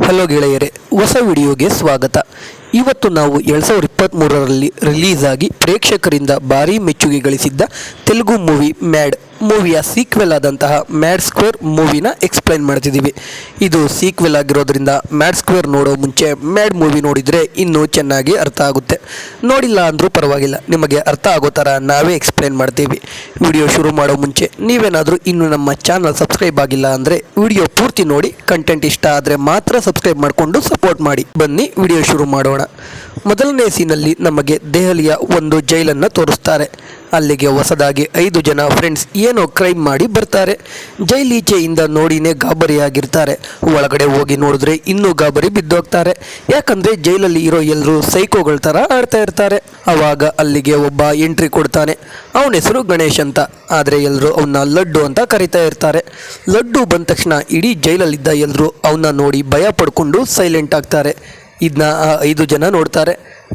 Hello ಗೆಳೆಯರೆ, ಹೊಸ ವಿಡಿಯೋಗೆ ಸ್ವಾಗತ. ಇವತ್ತು ನಾವು 2023ರಲ್ಲಿ ರಿಲೀಸ್ ಆಗಿ ಪ್ರೇಕ್ಷಕರಿಂದ ಭಾರೀ ಮೆಚ್ಚುಗೆ ಗಳಿಸಿದ್ದ ತೆಲುಗು ಮೂವಿ ಮ್ಯಾಡ್ ಮೂವಿಯ ಸೀಕ್ವೆಲ್ ಆದಂತಹ ಮ್ಯಾಡ್ ಸ್ಕ್ವೇರ್ ಮೂವಿನ ಎಕ್ಸ್ಪ್ಲೈನ್ ಮಾಡ್ತಿದ್ದೀವಿ. ಇದು ಸೀಕ್ವೆಲ್ ಆಗಿರೋದ್ರಿಂದ ಮ್ಯಾಡ್ ಸ್ಕ್ವೇರ್ ನೋಡೋ ಮುಂಚೆ ಮ್ಯಾಡ್ ಮೂವಿ ನೋಡಿದರೆ ಇನ್ನೂ ಚೆನ್ನಾಗಿ ಅರ್ಥ ಆಗುತ್ತೆ. ನೋಡಿಲ್ಲ ಅಂದರೂ ಪರವಾಗಿಲ್ಲ, ನಿಮಗೆ ಅರ್ಥ ಆಗೋ ಥರ ನಾವೇ ಎಕ್ಸ್ಪ್ಲೈನ್ ಮಾಡ್ತೀವಿ. ವಿಡಿಯೋ ಶುರು ಮಾಡೋ ಮುಂಚೆ ನೀವೇನಾದರೂ ಇನ್ನೂ ನಮ್ಮ ಚಾನಲ್ ಸಬ್ಸ್ಕ್ರೈಬ್ ಆಗಿಲ್ಲ ಅಂದರೆ ವಿಡಿಯೋ ಪೂರ್ತಿ ನೋಡಿ, ಕಂಟೆಂಟ್ ಇಷ್ಟ ಆದರೆ ಮಾತ್ರ ಸಬ್ಸ್ಕ್ರೈಬ್ ಮಾಡಿಕೊಂಡು ಸಪೋರ್ಟ್ ಮಾಡಿ. ಬನ್ನಿ ವಿಡಿಯೋ ಶುರು ಮಾಡೋಣ. ಮೊದಲನೇ ಸೀನಲ್ಲಿ ನಮಗೆ ದೆಹಲಿಯ ಒಂದು ಜೈಲನ್ನು ತೋರಿಸ್ತಾರೆ. ಅಲ್ಲಿಗೆ ಹೊಸದಾಗಿ 5 ಜನ ಫ್ರೆಂಡ್ಸ್ ಏನೋ ಕ್ರೈಮ್ ಮಾಡಿ ಬರ್ತಾರೆ. ಜೈಲೀಚೆಯಿಂದ ನೋಡಿನೇ ಗಾಬರಿಯಾಗಿರ್ತಾರೆ. ಒಳಗಡೆ ಹೋಗಿ ನೋಡಿದ್ರೆ ಇನ್ನೂ ಗಾಬರಿ ಬಿದ್ದೋಗ್ತಾರೆ. ಯಾಕಂದರೆ ಜೈಲಲ್ಲಿ ಇರೋ ಎಲ್ಲರೂ ಸೈಕೋಗಳ ಥರ ಆಡ್ತಾ ಇರ್ತಾರೆ. ಆವಾಗ ಅಲ್ಲಿಗೆ ಒಬ್ಬ ಎಂಟ್ರಿ ಕೊಡ್ತಾನೆ. ಅವನ ಹೆಸರು ಗಣೇಶ್ ಅಂತ. ಆದರೆ ಎಲ್ಲರೂ ಅವನ್ನ ಲಡ್ಡು ಅಂತ ಕರಿತಾ ಇರ್ತಾರೆ. ಲಡ್ಡು ಬಂದ ತಕ್ಷಣ ಇಡೀ ಜೈಲಲ್ಲಿದ್ದ ಎಲ್ಲರೂ ಅವನ್ನ ನೋಡಿ ಭಯ ಪಡ್ಕೊಂಡು ಸೈಲೆಂಟ್ ಆಗ್ತಾರೆ. ಇದನ್ನ 5 ಜನ ನೋಡ್ತಾರೆ.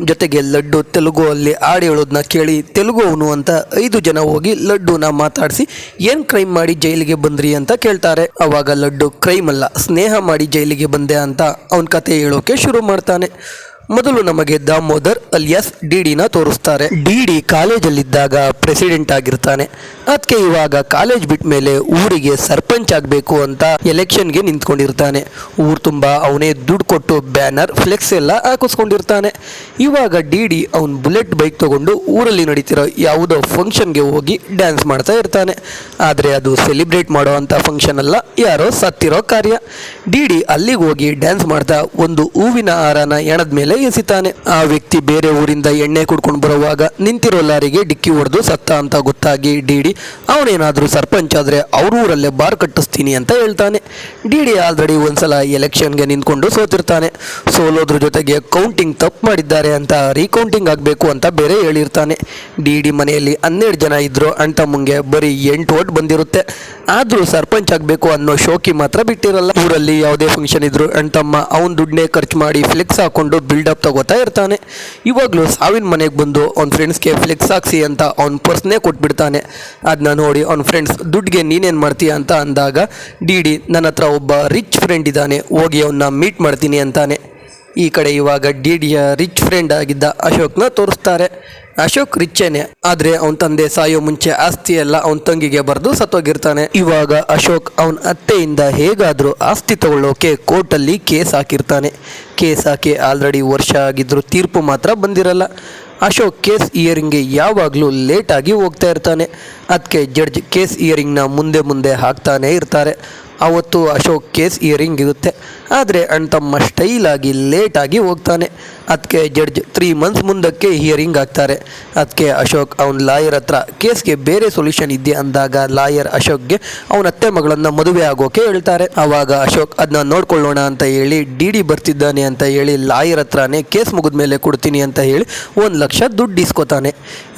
ಜೊತೆಗೆ ಲಡ್ಡು ತೆಲುಗು ಅಲ್ಲಿ ಹಾಡು ಹೇಳೋದನ್ನ ಕೇಳಿ ತೆಲುಗು ಅವನು ಅಂತ 5 ಜನ ಹೋಗಿ ಲಡ್ಡುನ ಮಾತಾಡಿಸಿ ಏನು ಕ್ರೈಮ್ ಮಾಡಿ ಜೈಲಿಗೆ ಬಂದ್ರಿ ಅಂತ ಕೇಳ್ತಾರೆ. ಆವಾಗ ಲಡ್ಡು ಕ್ರೈಮ್ ಅಲ್ಲ, ಸ್ನೇಹ ಮಾಡಿ ಜೈಲಿಗೆ ಬಂದೆ ಅಂತ ಅವನ ಕತೆ ಹೇಳೋಕೆ ಶುರು ಮಾಡ್ತಾನೆ. ಮೊದಲು ನಮಗೆ ದಾಮೋದರ್ ಅಲಿಯಾಸ್ ಡಿಡಿನ ತೋರಿಸ್ತಾರೆ. ಡಿಡಿ ಕಾಲೇಜಲ್ಲಿದ್ದಾಗ ಪ್ರೆಸಿಡೆಂಟ್ ಆಗಿರ್ತಾನೆ. ಅದಕ್ಕೆ ಇವಾಗ ಕಾಲೇಜ್ ಬಿಟ್ಟ ಮೇಲೆ ಊರಿಗೆ ಸರ್ಪಂಚ್ ಆಗಬೇಕು ಅಂತ ಎಲೆಕ್ಷನ್ಗೆ ನಿಂತ್ಕೊಂಡಿರ್ತಾನೆ. ಊರು ತುಂಬ ಅವನೇ ದುಡ್ಡು ಕೊಟ್ಟು ಬ್ಯಾನರ್ ಫ್ಲೆಕ್ಸ್ ಎಲ್ಲ ಹಾಕಿಸ್ಕೊಂಡಿರ್ತಾನೆ. ಇವಾಗ ಡಿಡಿ ಅವನ ಬುಲೆಟ್ ಬೈಕ್ ತಗೊಂಡು ಊರಲ್ಲಿ ನಡೀತಿರೋ ಯಾವುದೋ ಫಂಕ್ಷನ್ಗೆ ಹೋಗಿ ಡ್ಯಾನ್ಸ್ ಮಾಡ್ತಾ ಇರ್ತಾನೆ. ಆದರೆ ಅದು ಸೆಲಿಬ್ರೇಟ್ ಮಾಡೋ ಅಂಥ ಫಂಕ್ಷನ್ ಅಲ್ಲ, ಯಾರೋ ಸತ್ತಿರೋ ಕಾರ್ಯ. ಡಿಡಿ ಅಲ್ಲಿಗೆ ಹೋಗಿ ಡ್ಯಾನ್ಸ್ ಮಾಡ್ತಾ ಒಂದು ಹೂವಿನ ಹಾರನ ಎಣದ ಮೇಲೆ ಎಸಿತಾನೆ. ಆ ವ್ಯಕ್ತಿ ಬೇರೆ ಊರಿಂದ ಎಣ್ಣೆ ಕುಡ್ಕೊಂಡು ಬರುವಾಗ ನಿಂತಿರೋ ಲಾರಿಗೆ ಡಿಕ್ಕಿ ಹೊಡೆದು ಸತ್ತ ಅಂತ ಗೊತ್ತಾಗಿ ಡಿಡಿ ಅವನೇನಾದ್ರೂ ಸರ್ಪಂಚ್ ಆದ್ರೆ ಅವ್ರ ಊರಲ್ಲೇ ಬಾರ್ ಕಟ್ಟಿಸ್ತೀನಿ ಅಂತ ಹೇಳ್ತಾನೆ. ಡಿಡಿ ಆಲ್ರೆಡಿ ಒಂದ್ಸಲ ಎಲೆಕ್ಷನ್ಗೆ ನಿಂತ್ಕೊಂಡು ಸೋತಿರ್ತಾನೆ. ಸೋಲೋದ್ರ ಜೊತೆಗೆ ಕೌಂಟಿಂಗ್ ತಪ್ಪು ಮಾಡಿದ್ದಾರೆ ಅಂತ ರೀಕೌಂಟಿಂಗ್ ಆಗಬೇಕು ಅಂತ ಬೇರೆ ಹೇಳಿರ್ತಾನೆ. ಡಿಡಿ ಮನೆಯಲ್ಲಿ 12 ಜನ ಇದ್ರು, ಅಣ್ಣ ತಮ್ಮಂಗೆ ಬರೀ 8 ಓಟ್ ಬಂದಿರುತ್ತೆ. ಆದ್ರೂ ಸರ್ಪಂಚ್ ಆಗಬೇಕು ಅನ್ನೋ ಶೋಕಿ ಮಾತ್ರ ಬಿಟ್ಟಿರಲ್ಲ. ಊರಲ್ಲಿ ಯಾವುದೇ ಫಂಕ್ಷನ್ ಇದ್ರು ಅಣ್ಣ ತಮ್ಮ ಅವನ್ ದುಡ್ಡನ್ನೇ ಖರ್ಚು ಮಾಡಿ ಫ್ಲೆಕ್ಸ್ ಹಾಕೊಂಡು ಬಿಲ್ಡಪ್ ತಗೋತಾ ಇರ್ತಾನೆ. ಇವಾಗಲೂ ಸಾವಿನ ಮನೆಗೆ ಬಂದು ಅವ್ನ ಫ್ರೆಂಡ್ಸ್ಗೆ ಫ್ಲೆಕ್ಸ್ ಹಾಕ್ಸಿ ಅಂತ ಅವ್ನ ಪರ್ಸ್ನೇ ಕೊಟ್ಬಿಡ್ತಾನೆ. ಅದನ್ನ ನೋಡಿ ಅವ್ನ ಫ್ರೆಂಡ್ಸ್ ದುಡ್ಡಿಗೆ ನೀನೇನು ಮಾಡ್ತೀಯ ಅಂತ ಅಂದಾಗ ಡಿಡಿ ನನ್ನ ಹತ್ರ ಒಬ್ಬ ರಿಚ್ ಫ್ರೆಂಡ್ ಇದ್ದಾನೆ, ಹೋಗಿ ಅವನ್ನ ಮೀಟ್ ಮಾಡ್ತೀನಿ ಅಂತಾನೆ. ಈ ಕಡೆ ಇವಾಗ ಡಿಡಿಯ ರಿಚ್ ಫ್ರೆಂಡ್ ಆಗಿದ್ದ ಅಶೋಕ್ನ ತೋರಿಸ್ತಾರೆ. ಅಶೋಕ್ ರಿಚ್ಚೇನೆ, ಆದರೆ ಅವನ ತಂದೆ ಸಾಯೋ ಮುಂಚೆ ಆಸ್ತಿ ಎಲ್ಲ ಅವನ ತಂಗಿಗೆ ಬರೆದು ಸತ್ತೋಗಿರ್ತಾನೆ. ಇವಾಗ ಅಶೋಕ್ ಅವನ ಅತ್ತೆಯಿಂದ ಹೇಗಾದರೂ ಆಸ್ತಿ ತಗೊಳ್ಳೋಕೆ ಕೋರ್ಟಲ್ಲಿ ಕೇಸ್ ಹಾಕಿರ್ತಾನೆ. ಕೇಸ್ ಹಾಕಿ ಆಲ್ರೆಡಿ ವರ್ಷ ಆಗಿದ್ರು ತೀರ್ಪು ಮಾತ್ರ ಬಂದಿರಲ್ಲ. ಅಶೋಕ್ ಕೇಸ್ ಹಿಯರಿಂಗ್ಗೆ ಯಾವಾಗಲೂ ಲೇಟಾಗಿ ಹೋಗ್ತಾ ಇರ್ತಾನೆ. ಅದಕ್ಕೆ ಜಡ್ಜ್ ಕೇಸ್ ಹಿಯರಿಂಗ್ನ ಮುಂದೆ ಹಾಕ್ತಾನೆ ಇರ್ತಾರೆ. ಅವತ್ತು ಅಶೋಕ್ ಕೇಸ್ ಹಿಯರಿಂಗ್ ಇರುತ್ತೆ, ಆದರೆ ಅಣ್ಣ ತಮ್ಮ ಸ್ಟೈಲಾಗಿ ಲೇಟಾಗಿ ಹೋಗ್ತಾನೆ. ಅದಕ್ಕೆ ಜಡ್ಜ್ 3 ಮಂತ್ಸ್ ಮುಂದಕ್ಕೆ ಹಿಯರಿಂಗ್ ಆಗ್ತಾರೆ. ಅದಕ್ಕೆ ಅಶೋಕ್ ಅವನ ಲಾಯರ್ ಹತ್ರ ಕೇಸ್ಗೆ ಬೇರೆ ಸೊಲ್ಯೂಷನ್ ಇದೆಯಾ ಅಂದಾಗ ಲಾಯರ್ ಅಶೋಕ್ಗೆ ಅವನ ಅತ್ತೆ ಮಗಳನ್ನು ಮದುವೆ ಆಗೋಕೆ ಹೇಳ್ತಾರೆ. ಆವಾಗ ಅಶೋಕ್ ಅದನ್ನ ನೋಡ್ಕೊಳ್ಳೋಣ ಅಂತ ಹೇಳಿ ಡಿಡಿ ಬರ್ತಿದ್ದಾನೆ ಅಂತ ಹೇಳಿ ಲಾಯರ್ ಹತ್ರನೇ ಕೇಸ್ ಮುಗಿದ ಮೇಲೆ ಕೊಡ್ತೀನಿ ಅಂತ ಹೇಳಿ 1 ಲಕ್ಷ ದುಡ್ಡು ಇಸ್ಕೋತಾನೆ.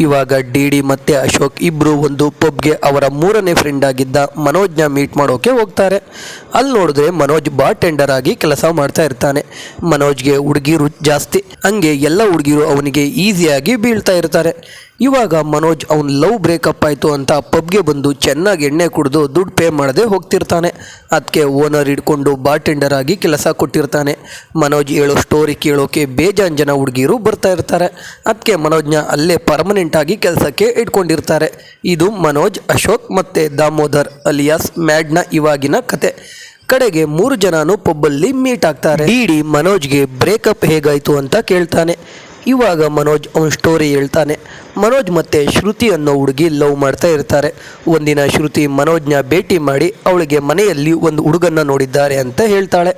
ಇವಾಗ ಡಿಡಿ ಮತ್ತೆ ಅಶೋಕ್ ಇಬ್ಬರು ಒಂದು ಪಬ್ಗೆ ಅವರ 3ನೇ ಫ್ರೆಂಡ್ ಆಗಿದ್ದ ಮನೋಜ್ನ ಮೀಟ್ ಮಾಡೋಕೆ ಹೋಗ್ತಾರೆ. ಅಲ್ಲಿ ನೋಡಿದ್ರೆ ಮನೋಜ್ ಬಾರ್ ಟೆಂಡರ್ ಆಗಿ ಕೆಲಸ ಮಾಡ್ತಾ ಇರ್ತಾನೆ. ಮನೋಜ್ಗೆ ಹುಡುಗಿರು ಜಾಸ್ತಿ, ಹಂಗೆ ಎಲ್ಲ ಹುಡುಗಿರು ಅವನಿಗೆ ಈಸಿಯಾಗಿ ಬೀಳ್ತಾ ಇರ್ತಾರೆ. ಇವಾಗ ಮನೋಜ್ ಅವನ ಲವ್ ಬ್ರೇಕಪ್ ಆಯಿತು ಅಂತ ಪಬ್ಗೆ ಬಂದು ಚೆನ್ನಾಗಿ ಎಣ್ಣೆ ಕುಡಿದು ದುಡ್ಡು ಪೇ ಮಾಡದೆ ಹೋಗ್ತಿರ್ತಾನೆ. ಅದಕ್ಕೆ ಓನರ್ ಹಿಡ್ಕೊಂಡು ಬಾರ್ ಟೆಂಡರ್ ಆಗಿ ಕೆಲಸ ಕೊಟ್ಟಿರ್ತಾನೆ. ಮನೋಜ್ ಹೇಳೋ ಸ್ಟೋರಿ ಕೇಳೋಕೆ ಬೇಜಾನ್ ಜನ ಹುಡುಗಿರು ಬರ್ತಾ ಇರ್ತಾರೆ. ಅದಕ್ಕೆ ಮನೋಜ್ನ ಅಲ್ಲೇ ಪರ್ಮನೆಂಟ್ ಆಗಿ ಕೆಲಸಕ್ಕೆ ಇಟ್ಕೊಂಡಿರ್ತಾರೆ. ಇದು ಮನೋಜ್, ಅಶೋಕ್ ಮತ್ತು ದಾಮೋದರ್ ಅಲಿಯಾಸ್ ಮ್ಯಾಡ್ನ ಇವಾಗಿನ ಕತೆ. ಕಡೆಗೆ 3 ಜನನು ಪಬ್ಬಲ್ಲಿ ಮೀಟ್ ಆಗ್ತಾರೆ. ಡಿಡಿ ಮನೋಜ್ಗೆ ಬ್ರೇಕಪ್ ಹೇಗಾಯಿತು ಅಂತ ಕೇಳ್ತಾನೆ. ಇವಾಗ ಮನೋಜ್ ಅವನ ಸ್ಟೋರಿ ಹೇಳ್ತಾನೆ. ಮನೋಜ್ ಮತ್ತು ಶ್ರುತಿ ಅನ್ನೋ ಹುಡುಗಿ ಲವ್ ಮಾಡ್ತಾ ಇರ್ತಾರೆ. ಒಂದಿನ ಶ್ರುತಿ ಮನೋಜ್ನ ಭೇಟಿ ಮಾಡಿ ಅವಳಿಗೆ ಮನೆಯಲ್ಲಿ ಒಂದು ಹುಡುಗನ್ನ ನೋಡಿದ್ದಾರೆ ಅಂತ ಹೇಳ್ತಾಳೆ.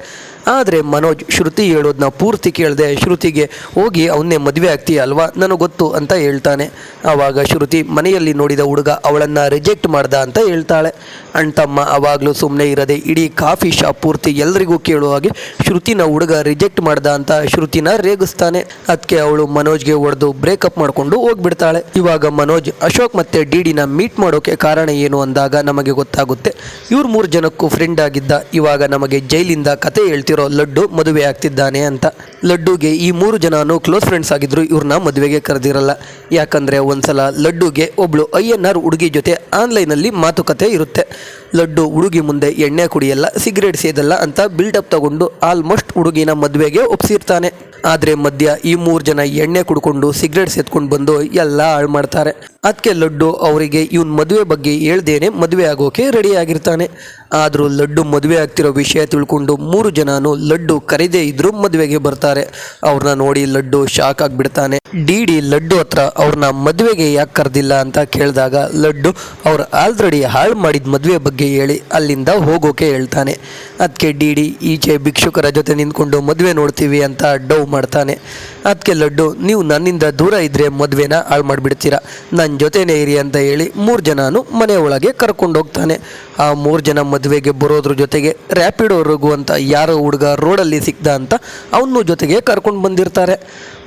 ಆದರೆ ಮನೋಜ್ ಶ್ರುತಿ ಹೇಳೋದನ್ನ ಪೂರ್ತಿ ಕೇಳದೆ ಶ್ರುತಿಗೆ ಹೋಗಿ ಅವನ್ನೇ ಮದುವೆ ಆಗ್ತೀಯ ಅಲ್ವಾ, ನನಗೆ ಗೊತ್ತು ಅಂತ ಹೇಳ್ತಾನೆ. ಆವಾಗ ಶ್ರುತಿ ಮನೆಯಲ್ಲಿ ನೋಡಿದ ಹುಡುಗ ಅವಳನ್ನು ರಿಜೆಕ್ಟ್ ಮಾಡ್ದ ಅಂತ ಹೇಳ್ತಾಳೆ. ಅಣ್ಣ ತಮ್ಮ ಆವಾಗಲೂ ಸುಮ್ಮನೆ ಇರದೆ ಇಡೀ ಕಾಫಿ ಶಾಪ್ ಪೂರ್ತಿ ಎಲ್ರಿಗೂ ಕೇಳೋ ಹಾಗೆ ಶ್ರುತಿನ ಹುಡುಗ ರಿಜೆಕ್ಟ್ ಮಾಡ್ದ ಅಂತ ಶ್ರುತಿನ ರೇಗಿಸ್ತಾನೆ. ಅದಕ್ಕೆ ಅವಳು ಮನೋಜ್ಗೆ ಹೊಡೆದು ಬ್ರೇಕಪ್ ಮಾಡಿಕೊಂಡು ಹೋಗ್ಬಿಡ್ತಾಳೆ. ಇವಾಗ ಮನೋಜ್ ಅಶೋಕ್ ಮತ್ತು ಡಿಡಿನ ಮೀಟ್ ಮಾಡೋಕೆ ಕಾರಣ ಏನು ಅಂದಾಗ ನಮಗೆ ಗೊತ್ತಾಗುತ್ತೆ. ಇವ್ರು 3 ಜನಕ್ಕೂ ಫ್ರೆಂಡ್ ಆಗಿದ್ದ ಇವಾಗ ನಮಗೆ ಜೈಲಿಂದ ಕತೆ ಹೇಳ್ತಿರೋ ಆಗ್ತಿರೋ ಲಡ್ಡು ಮದುವೆ ಆಗ್ತಿದ್ದಾನೆ ಅಂತ. ಲಡ್ಡುಗೆ ಈ 3 ಜನನು ಕ್ಲೋಸ್ ಫ್ರೆಂಡ್ಸ್ ಆಗಿದ್ರು ಇವ್ರನ್ನ ಮದುವೆಗೆ ಕರೆದಿರಲ್ಲ. ಯಾಕಂದರೆ ಒಂದ್ಸಲ ಲಡ್ಡುಗೆ ಒಬ್ಳು ಐಎನ್ಆರ್ ಹುಡುಗಿ ಜೊತೆ ಆನ್ಲೈನಲ್ಲಿ ಮಾತುಕತೆ ಇರುತ್ತೆ. ಲಡ್ಡು ಹುಡುಗಿ ಮುಂದೆ ಎಣ್ಣೆ ಕುಡಿಯಲ್ಲ, ಸಿಗರೇಟ್ ಸೇದಲ್ಲ ಅಂತ ಬಿಲ್ಡಪ್ ತಗೊಂಡು ಆಲ್ಮೋಸ್ಟ್ ಹುಡುಗಿನ ಮದುವೆಗೆ ಒಪ್ಸಿರ್ತಾನೆ. ಆದರೆ ಮಧ್ಯ ಈ 3 ಜನ ಎಣ್ಣೆ ಕುಡ್ಕೊಂಡು ಸಿಗರೇಟ್ ಸೇದ್ಕೊಂಡು ಬಂದು ಎಲ್ಲ ಹಾಳು ಮಾಡ್ತಾರೆ. ಅದಕ್ಕೆ ಲಡ್ಡು ಅವರಿಗೆ ಇವನ್ ಮದುವೆ ಬಗ್ಗೆ ಹೇಳ್ದೇನೆ ಮದುವೆ ಆಗೋಕೆ ರೆಡಿ ಆಗಿರ್ತಾನೆ. ಆದರೂ ಲಡ್ಡು ಮದುವೆ ಆಗ್ತಿರೋ ವಿಷಯ ತಿಳ್ಕೊಂಡು 3 ಜನನು ಲಡ್ಡು ಕರೆದೇ ಇದ್ರು ಮದುವೆಗೆ ಬರ್ತಾರೆ. ಅವ್ರನ್ನ ನೋಡಿ ಲಡ್ಡು ಶಾಕ್ ಆಗಿಬಿಡ್ತಾನೆ. ಡಿ ಲಡ್ಡು ಹತ್ರ ಅವ್ರನ್ನ ಮದುವೆಗೆ ಯಾಕೆ ಕರೆದಿಲ್ಲ ಅಂತ ಕೇಳಿದಾಗ ಲಡ್ಡು ಅವ್ರು ಆಲ್ರೆಡಿ ಹಾಳು ಮಾಡಿದ ಮದುವೆ ಬಗ್ಗೆ ಹೇಳಿ ಅಲ್ಲಿಂದ ಹೋಗೋಕೆ ಹೇಳ್ತಾನೆ. ಅದಕ್ಕೆ ಡಿ ಈಚೆ ಭಿಕ್ಷುಕರ ಜೊತೆ ನಿಂತ್ಕೊಂಡು ಮದುವೆ ನೋಡ್ತೀವಿ ಅಂತ ಡೌ ಮಾಡ್ತಾನೆ. ಅದಕ್ಕೆ ಲಡ್ಡು, ನೀವು ನನ್ನಿಂದ ದೂರ ಇದ್ರೆ ಮದುವೆನ ಹಾಳು ಮಾಡಿಬಿಡ್ತೀರಾ, ನನ್ನ ಜೊತೆನೇ ಇರಿ ಅಂತ ಹೇಳಿ 3 ಜನನು ಮನೆ ಒಳಗೆ ಕರ್ಕೊಂಡು ಹೋಗ್ತಾನೆ. ಆ 3 ಜನ ಮದುವೆಗೆ ಬರೋದ್ರ ಜೊತೆಗೆ ರ್ಯಾಪಿಡೋ ರಘು ಅಂತ ಯಾರೋ ಹುಡುಗ ರೋಡಲ್ಲಿ ಸಿಕ್ದ ಅಂತ ಅವನು ಜೊತೆಗೆ ಕರ್ಕೊಂಡು ಬಂದಿರ್ತಾರೆ.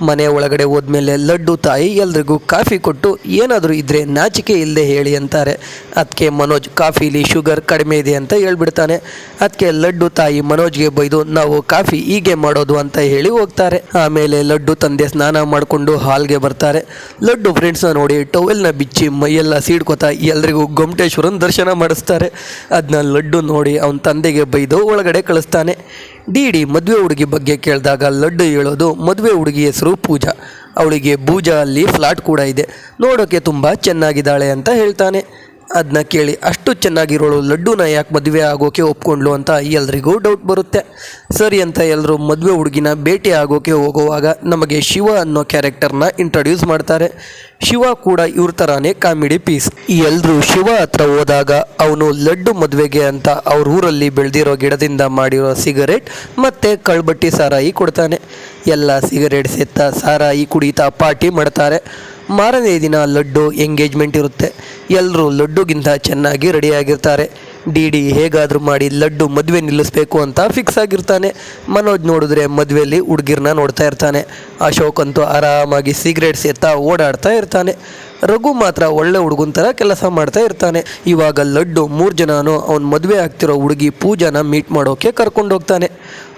ಮನೆ ಒಳಗಡೆ ಹೋದ್ಮೇಲೆ ಲಡ್ಡು ತಾಯಿ ಎಲ್ರಿಗೂ ಕಾಫಿ ಕೊಟ್ಟು ಏನಾದರೂ ಇದ್ರೆ ನಾಚಿಕೆ ಇಲ್ಲದೆ ಹೇಳಿ ಅಂತಾರೆ. ಅದಕ್ಕೆ ಮನೋಜ್ ಕಾಫಿಲಿ ಶುಗರ್ ಕಡಿಮೆ ಇದೆ ಅಂತ ಹೇಳ್ಬಿಡ್ತಾನೆ. ಅದಕ್ಕೆ ಲಡ್ಡು ತಾಯಿ ಮನೋಜ್ಗೆ ಬೈದು ನಾವು ಕಾಫಿ ಹೀಗೆ ಮಾಡೋದು ಅಂತ ಹೇಳಿ ಹೋಗ್ತಾರೆ. ಆಮೇಲೆ ಲಡ್ಡು ತಂದೆ ಸ್ನಾನ ಮಾಡಿಕೊಂಡು ಹಾಲ್ಗೆ ಬರ್ತಾರೆ. ಲಡ್ಡು ಫ್ರೆಂಡ್ಸ್ನ ನೋಡಿ ಟವೆಲ್ನ ಬಿಚ್ಚಿ ಮೈಯೆಲ್ಲ ಸೀಡ್ಕೋತಾ ಎಲ್ರಿಗೂ ಗೊಮಟೇಶ್ವರನ ದರ್ಶನ ಮಾಡಿಸ್ತಾರೆ. ಅದನ್ನ ಲಡ್ಡು ನೋಡಿ ಅವನ ತಂದೆಗೆ ಬೈದು ಒಳಗಡೆ ಕಳಿಸ್ತಾನೆ. ಡಿ ಮದುವೆ ಹುಡುಗಿ ಬಗ್ಗೆ ಕೇಳಿದಾಗ ಲಡ್ಡು ಹೇಳೋದು ಮದುವೆ ಹುಡುಗಿ ಹೆಸರು ಪೂಜಾ, ಅವಳಿಗೆ ಬೂಜಾ ಅಲ್ಲಿ ಫ್ಲಾಟ್ ಕೂಡ ಇದೆ, ನೋಡೋಕೆ ತುಂಬ ಚೆನ್ನಾಗಿದ್ದಾಳೆ ಅಂತ ಹೇಳ್ತಾನೆ. ಅದನ್ನ ಕೇಳಿ ಅಷ್ಟು ಚೆನ್ನಾಗಿರೋಳು ಲಡ್ಡುನ ಯಾಕೆ ಮದುವೆ ಆಗೋಕೆ ಒಪ್ಕೊಂಡ್ಲು ಅಂತ ಎಲ್ರಿಗೂ ಡೌಟ್ ಬರುತ್ತೆ. ಸರಿ ಅಂತ ಎಲ್ಲರೂ ಮದುವೆ ಹುಡುಗಿನ ಭೇಟಿ ಆಗೋಕೆ ಹೋಗುವಾಗ ನಮಗೆ ಶಿವ ಅನ್ನೋ ಕ್ಯಾರೆಕ್ಟರ್ನ ಇಂಟ್ರೊಡ್ಯೂಸ್ ಮಾಡ್ತಾರೆ. ಶಿವ ಕೂಡ ಇವ್ರ ಥರಾನೇ ಕಾಮಿಡಿ ಪೀಸ್. ಎಲ್ಲರೂ ಶಿವ ಹತ್ರ ಹೋದಾಗ ಅವನು ಲಡ್ಡು ಮದುವೆಗೆ ಅಂತ ಅವ್ರ ಊರಲ್ಲಿ ಬೆಳೆದಿರೋ ಗಿಡದಿಂದ ಮಾಡಿರೋ ಸಿಗರೇಟ್ ಮತ್ತು ಕಳ್ಬಟ್ಟಿ ಸಾರಾಯಿ ಕೊಡ್ತಾನೆ. ಎಲ್ಲ ಸಿಗರೇಟ್ ಸೆತ್ತ ಸಾರಾಯಿ ಕುಡಿತಾ ಪಾರ್ಟಿ ಮಾಡ್ತಾರೆ. ಮಾರನೇ ದಿನ ಲಡ್ಡು ಎಂಗೇಜ್ಮೆಂಟ್ ಇರುತ್ತೆ. ಎಲ್ಲರೂ ಲಡ್ಡುಗಿಂತ ಚೆನ್ನಾಗಿ ರೆಡಿಯಾಗಿರ್ತಾರೆ. ಡಿ ಹೇಗಾದರೂ ಮಾಡಿ ಲಡ್ಡು ಮದುವೆ ನಿಲ್ಲಿಸಬೇಕು ಅಂತ ಫಿಕ್ಸ್ ಆಗಿರ್ತಾನೆ. ಮನೋಜ್ ನೋಡಿದ್ರೆ ಮದುವೆಯಲ್ಲಿ ಹುಡುಗಿರ್ನ ನೋಡ್ತಾ ಇರ್ತಾನೆ. ಅಶೋಕ್ ಅಂತೂ ಆರಾಮಾಗಿ ಸಿಗರೇಟ್ ಸೇರ್ತಾ ಓಡಾಡ್ತಾ ಇರ್ತಾನೆ. ರಘು ಮಾತ್ರ ಒಳ್ಳೆ ಹುಡುಗನ ಥರ ಕೆಲಸ ಮಾಡ್ತಾ ಇರ್ತಾನೆ. ಇವಾಗ ಲಡ್ಡು 3 ಜನನು ಅವ್ನ ಮದುವೆ ಆಗ್ತಿರೋ ಹುಡುಗಿ ಪೂಜಾನ ಮೀಟ್ ಮಾಡೋಕೆ ಕರ್ಕೊಂಡು ಹೋಗ್ತಾನೆ.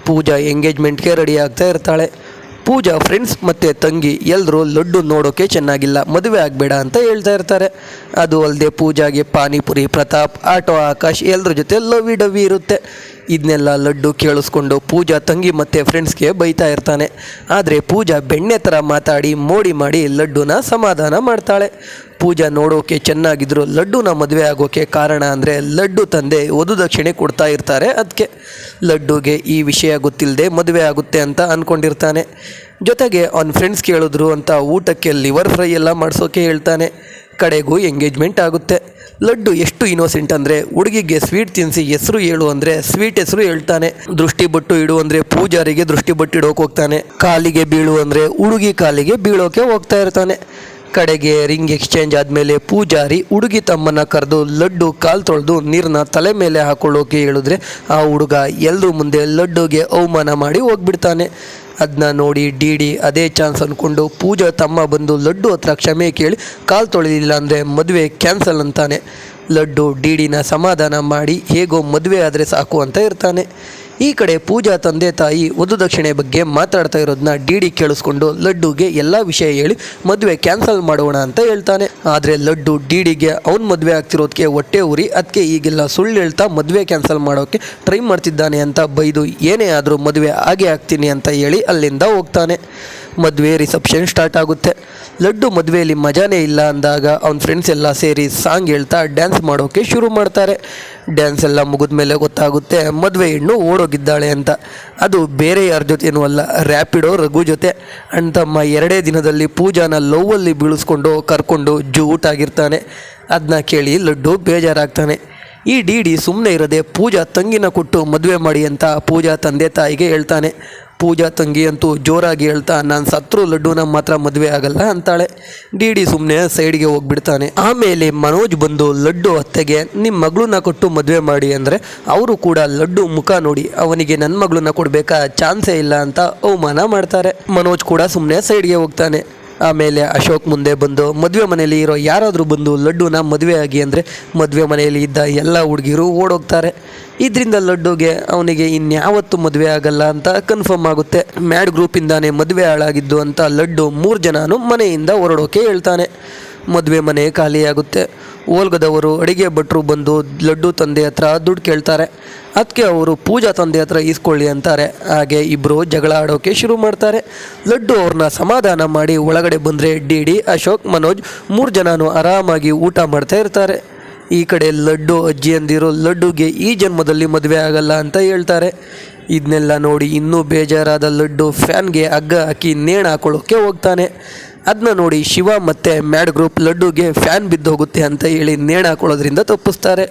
ಪೂಜಾ ಎಂಗೇಜ್ಮೆಂಟ್ಗೆ ರೆಡಿ ಆಗ್ತಾ ಇರ್ತಾಳೆ. ಪೂಜಾ ಫ್ರೆಂಡ್ಸ್ ಮತ್ತು ತಂಗಿ ಎಲ್ಲರೂ ಲಡ್ಡು ನೋಡೋಕೆ ಚೆನ್ನಾಗಿಲ್ಲ, ಮದುವೆ ಆಗಬೇಡ ಅಂತ ಹೇಳ್ತಾ ಇರ್ತಾರೆ. ಅದು ಅಲ್ಲದೆ ಪೂಜಾಗೆ ಪಾನಿಪುರಿ, ಪ್ರತಾಪ್, ಆಟೋ, ಆಕಾಶ್ ಎಲ್ಲರ ಜೊತೆ ಲವಿ ಡವಿ ಇರುತ್ತೆ. ಇದನ್ನೆಲ್ಲ ಲಡ್ಡು ಕೇಳಿಸ್ಕೊಂಡು ಪೂಜಾ ತಂಗಿ ಮತ್ತು ಫ್ರೆಂಡ್ಸ್ಗೆ ಬೈತಾ ಇರ್ತಾನೆ. ಆದರೆ ಪೂಜಾ ಬೆಣ್ಣೆ ಥರ ಮಾತಾಡಿ ಮೋಡಿ ಮಾಡಿ ಲಡ್ಡುನ ಸಮಾಧಾನ ಮಾಡ್ತಾಳೆ. ಪೂಜಾ ನೋಡೋಕೆ ಚೆನ್ನಾಗಿದ್ರು ಲಡ್ಡುನ ಮದುವೆ ಆಗೋಕೆ ಕಾರಣ ಅಂದರೆ ಲಡ್ಡು ತಂದೆ ವಧು ದಕ್ಷಿಣೆ ಕೊಡ್ತಾ ಇರ್ತಾರೆ. ಅದಕ್ಕೆ ಲಡ್ಡುಗೆ ಈ ವಿಷಯ ಗೊತ್ತಿಲ್ಲದೆ ಮದುವೆ ಆಗುತ್ತೆ ಅಂತ ಅಂದ್ಕೊಂಡಿರ್ತಾನೆ. ಜೊತೆಗೆ ಅವನ ಫ್ರೆಂಡ್ಸ್ ಕೇಳಿದ್ರು ಅಂತ ಊಟಕ್ಕೆ ಲಿವರ್ ಫ್ರೈ ಎಲ್ಲ ಮಾಡಿಸೋಕೆ ಹೇಳ್ತಾನೆ. ಕಡೆಗೂ ಎಂಗೇಜ್ಮೆಂಟ್ ಆಗುತ್ತೆ. ಲಡ್ಡು ಎಷ್ಟು ಇನ್ನೋಸೆಂಟ್ ಅಂದರೆ ಹುಡುಗಿಗೆ ಸ್ವೀಟ್ ತಿನ್ನಿಸಿ ಹೆಸರು ಹೇಳು ಅಂದರೆ ಸ್ವೀಟ್ ಹೆಸರು ಹೇಳ್ತಾನೆ. ದೃಷ್ಟಿ ಬೊಟ್ಟು ಇಡು ಅಂದರೆ ಪೂಜಾರಿಗೆ ದೃಷ್ಟಿ ಬೊಟ್ಟು ಇಡೋಕೆ ಹೋಗ್ತಾನೆ. ಕಾಲಿಗೆ ಬೀಳು ಅಂದರೆ ಹುಡುಗಿ ಕಾಲಿಗೆ ಬೀಳೋಕೆ ಹೋಗ್ತಾ ಇರ್ತಾನೆ. ಕಡೆಗೆ ರಿಂಗ್ ಎಕ್ಸ್ಚೇಂಜ್ ಆದಮೇಲೆ ಪೂಜಾರಿ ಹುಡುಗಿ ತಮ್ಮನ್ನ ಕರೆದು ಲಡ್ಡು ಕಾಲು ತೊಳೆದು ನೀರನ್ನ ತಲೆ ಮೇಲೆ ಹಾಕೊಳ್ಳೋಕೆ ಹೇಳಿದ್ರೆ ಆ ಹುಡುಗ ಎಲ್ಲರೂ ಮುಂದೆ ಲಡ್ಡುಗೆ ಅವಮಾನ ಮಾಡಿ ಹೋಗ್ಬಿಡ್ತಾನೆ. ಅದನ್ನ ನೋಡಿ ಡಿ ಅದೇ ಚಾನ್ಸ್ ಅಂದ್ಕೊಂಡು ಪೂಜಾ ತಮ್ಮ ಬಂದು ಲಡ್ಡು ಹತ್ರ ಕ್ಷಮೆ ಕೇಳಿ ಕಾಲು ತೊಳೆದಿಲ್ಲ ಅಂದರೆ ಮದುವೆ ಕ್ಯಾನ್ಸಲ್ ಅಂತಾನೆ. ಲಡ್ಡು ಡಿನ ಸಮಾಧಾನ ಮಾಡಿ ಹೇಗೋ ಮದುವೆ ಆದರೆ ಸಾಕು ಅಂತ ಇರ್ತಾನೆ. ಈ ಕಡೆ ಪೂಜಾ ತಂದೆ ತಾಯಿ ವಧು ದಕ್ಷಿಣೆ ಬಗ್ಗೆ ಮಾತಾಡ್ತಾ ಇರೋದನ್ನ ಡಿ ಕೇಳಿಸ್ಕೊಂಡು ಲಡ್ಡುಗೆ ಎಲ್ಲ ವಿಷಯ ಹೇಳಿ ಮದುವೆ ಕ್ಯಾನ್ಸಲ್ ಮಾಡೋಣ ಅಂತ ಹೇಳ್ತಾನೆ. ಆದರೆ ಲಡ್ಡು ಡಿಗೆ ಅವ್ನ ಮದುವೆ ಆಗ್ತಿರೋದಕ್ಕೆ ಹೊಟ್ಟೆ ಉರಿ, ಅದಕ್ಕೆ ಈಗೆಲ್ಲ ಸುಳ್ಳು ಹೇಳ್ತಾ ಮದುವೆ ಕ್ಯಾನ್ಸಲ್ ಮಾಡೋಕ್ಕೆ ಟ್ರೈ ಮಾಡ್ತಿದ್ದಾನೆ ಅಂತ ಬೈದು ಏನೇ ಆದರೂ ಮದುವೆ ಆಗೇ ಆಗ್ತೀನಿ ಅಂತ ಹೇಳಿ ಅಲ್ಲಿಂದ ಹೋಗ್ತಾನೆ. ಮದುವೆ ರಿಸೆಪ್ಷನ್ ಸ್ಟಾರ್ಟ್ ಆಗುತ್ತೆ. ಲಡ್ಡು ಮದುವೆಯಲ್ಲಿ ಮಜಾನೇ ಇಲ್ಲ ಅಂದಾಗ ಅವನ ಫ್ರೆಂಡ್ಸ್ ಎಲ್ಲ ಸೇರಿ ಸಾಂಗ್ ಹೇಳ್ತಾ ಡ್ಯಾನ್ಸ್ ಮಾಡೋಕ್ಕೆ ಶುರು ಮಾಡ್ತಾರೆ. ಡ್ಯಾನ್ಸ್ ಎಲ್ಲ ಮುಗಿದ ಮೇಲೆ ಗೊತ್ತಾಗುತ್ತೆ ಮದುವೆ ಹೆಣ್ಣು ಓಡೋಗಿದ್ದಾಳೆ ಅಂತ. ಅದು ಬೇರೆ ಯಾರ ಜೊತೆನೂ ಅಲ್ಲ, ರ್ಯಾಪಿಡೋ ರಘು ಜೊತೆ. ಅಣ್ತಮ್ಮ 2 ದಿನದಲ್ಲಿ ಪೂಜಾನ ಲವ್ವಲ್ಲಿ ಬೀಳಿಸ್ಕೊಂಡು ಕರ್ಕೊಂಡು ಜೂಟಾಗಿರ್ತಾನೆ. ಅದನ್ನ ಕೇಳಿ ಲಡ್ಡು ಬೇಜಾರಾಗ್ತಾನೆ. ಈ ಡಿ ಸುಮ್ಮನೆ ಇರದೆ ಪೂಜಾ ತಂಗಿನ ಕೊಟ್ಟು ಮದುವೆ ಮಾಡಿ ಅಂತ ಪೂಜಾ ತಂದೆ ತಾಯಿಗೆ ಹೇಳ್ತಾನೆ. ಪೂಜಾ ತಂಗಿ ಅಂತೂ ಜೋರಾಗಿ ಹೇಳ್ತಾ ನಾನು ಸತ್ರು ಲಡ್ಡುನ ಮಾತ್ರ ಮದುವೆ ಆಗಲ್ಲ ಅಂತಾಳೆ. ಡಿ ಸುಮ್ಮನೆ ಸೈಡ್ಗೆ ಹೋಗ್ಬಿಡ್ತಾನೆ. ಆಮೇಲೆ ಮನೋಜ್ ಬಂದು ಲಡ್ಡು ಅತ್ತೆಗೆ ನಿಮ್ಮ ಮಗಳನ್ನ ಕೊಟ್ಟು ಮದುವೆ ಮಾಡಿ ಅಂದರೆ ಅವರು ಕೂಡ ಲಡ್ಡು ಮುಖ ನೋಡಿ ಅವನಿಗೆ ನನ್ನ ಮಗಳನ್ನ ಕೊಡಬೇಕಾ, ಚಾನ್ಸೇ ಇಲ್ಲ ಅಂತ ಅವಮಾನ ಮಾಡ್ತಾರೆ. ಮನೋಜ್ ಕೂಡ ಸುಮ್ಮನೆ ಸೈಡ್ಗೆ ಹೋಗ್ತಾನೆ. ಆಮೇಲೆ ಅಶೋಕ್ ಮುಂದೆ ಬಂದು ಮದುವೆ ಮನೆಯಲ್ಲಿ ಇರೋ ಯಾರಾದರೂ ಬಂದು ಲಡ್ಡುನ ಮದುವೆ ಆಗಿ ಅಂದರೆ ಮದುವೆ ಮನೆಯಲ್ಲಿ ಇದ್ದ ಎಲ್ಲ ಹುಡುಗಿರು ಓಡೋಗ್ತಾರೆ. ಇದರಿಂದ ಲಡ್ಡುಗೆ ಅವನಿಗೆ ಇನ್ಯಾವತ್ತೂ ಮದುವೆ ಆಗಲ್ಲ ಅಂತ ಕನ್ಫರ್ಮ್ ಆಗುತ್ತೆ. ಮ್ಯಾಡ್ ಗ್ರೂಪಿಂದಾನೇ ಮದುವೆ ಹಾಳಾಗಿದ್ದು ಅಂತ ಲಡ್ಡು 3 ಜನನೂ ಮನೆಯಿಂದ ಹೊರಡೋಕೆ ಹೇಳ್ತಾನೆ. ಮದುವೆ ಮನೆ ಖಾಲಿಯಾಗುತ್ತೆ. ಓಲ್ಗದವರು ಅಡಿಗೆ ಭಟ್ರು ಬಂದು ಲಡ್ಡು ತಂದೆ ಹತ್ರ ದುಡ್ಡು ಕೇಳ್ತಾರೆ. ಅದಕ್ಕೆ ಅವರು ಪೂಜಾ ತಂದೆ ಹತ್ರ ಈಸ್ಕೊಳ್ಳಿ ಅಂತಾರೆ. ಹಾಗೆ ಇಬ್ಬರು ಜಗಳ ಆಡೋಕೆ ಶುರು ಮಾಡ್ತಾರೆ. ಲಡ್ಡು ಅವ್ರನ್ನ ಸಮಾಧಾನ ಮಾಡಿ ಒಳಗಡೆ ಬಂದರೆ ಡಿ ಅಶೋಕ್ ಮನೋಜ್ 3 ಜನನೂ ಆರಾಮಾಗಿ ಊಟ ಮಾಡ್ತಾ ಇರ್ತಾರೆ. ಈ ಕಡೆ ಲಡ್ಡು ಅಜ್ಜಿಯಂದಿರು ಲಡ್ಡುಗೆ ಈ ಜನ್ಮದಲ್ಲಿ ಮದುವೆ ಆಗಲ್ಲ ಅಂತ ಹೇಳ್ತಾರೆ. ಇದನ್ನೆಲ್ಲ ನೋಡಿ ಇನ್ನೂ ಬೇಜಾರಾದ ಲಡ್ಡು ಫ್ಯಾನ್ಗೆ ಹಗ್ಗ ಹಾಕಿ ನೇಣು ಹಾಕೊಳ್ಳೋಕ್ಕೆ ಹೋಗ್ತಾನೆ. ಅದನ್ನ ನೋಡಿ ಶಿವ ಮತ್ತು ಮ್ಯಾಡ್ ಗ್ರೂಪ್ ಲಡ್ಡುಗೆ ಫ್ಯಾನ್ ಬಿದ್ದೋಗುತ್ತೆ ಅಂತ ಹೇಳಿ ನೇಣು ಹಾಕೊಳ್ಳೋದ್ರಿಂದ ತಪ್ಪಿಸ್ತಾರೆ.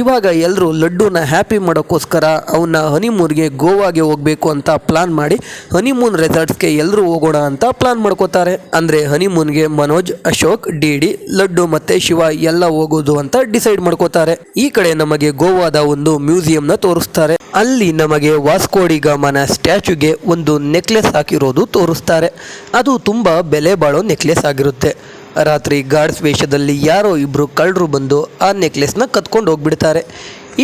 ಇವಾಗ ಎಲ್ಲರೂ ಲಡ್ಡುನ ಹ್ಯಾಪಿ ಮಾಡೋಕ್ಕೋಸ್ಕರ ಅವನ್ನ ಹನಿಮೂನ್ಗೆ ಗೋವಾಗೆ ಹೋಗಬೇಕು ಅಂತ ಪ್ಲಾನ್ ಮಾಡಿ ಹನಿಮೂನ್ ರೆಸಾರ್ಟ್ಸ್ಗೆ ಎಲ್ಲರೂ ಹೋಗೋಣ ಅಂತ ಪ್ಲಾನ್ ಮಾಡ್ಕೋತಾರೆ. ಅಂದರೆ ಹನಿಮೂನ್ಗೆ ಮನೋಜ್, ಅಶೋಕ್, ಡಿ ಲಡ್ಡು ಮತ್ತು ಶಿವ ಎಲ್ಲ ಹೋಗೋದು ಅಂತ ಡಿಸೈಡ್ ಮಾಡ್ಕೋತಾರೆ. ಈ ಕಡೆ ನಮಗೆ ಗೋವಾದ ಒಂದು ಮ್ಯೂಸಿಯಂನ ತೋರಿಸ್ತಾರೆ. ಅಲ್ಲಿ ನಮಗೆ ವಾಸ್ಕೋಡಿ ಗಾಮನ ಸ್ಟ್ಯಾಚ್ಯೂಗೆ ಒಂದು ನೆಕ್ಲೆಸ್ ಹಾಕಿರೋದು ತೋರಿಸ್ತಾರೆ. ಅದು ತುಂಬ ಬೆಲೆ ಬಾಳೋ ನೆಕ್ಲೆಸ್ ಆಗಿರುತ್ತೆ. ರಾತ್ರಿ ಗಾರ್ಡ್ಸ್ ವೇಷದಲ್ಲಿ ಯಾರೋ ಇಬ್ಬರು ಕಳ್ಳರು ಬಂದು ಆ ನೆಕ್ಲೆಸ್ನ ಕತ್ಕೊಂಡು ಹೋಗ್ಬಿಡ್ತಾರೆ.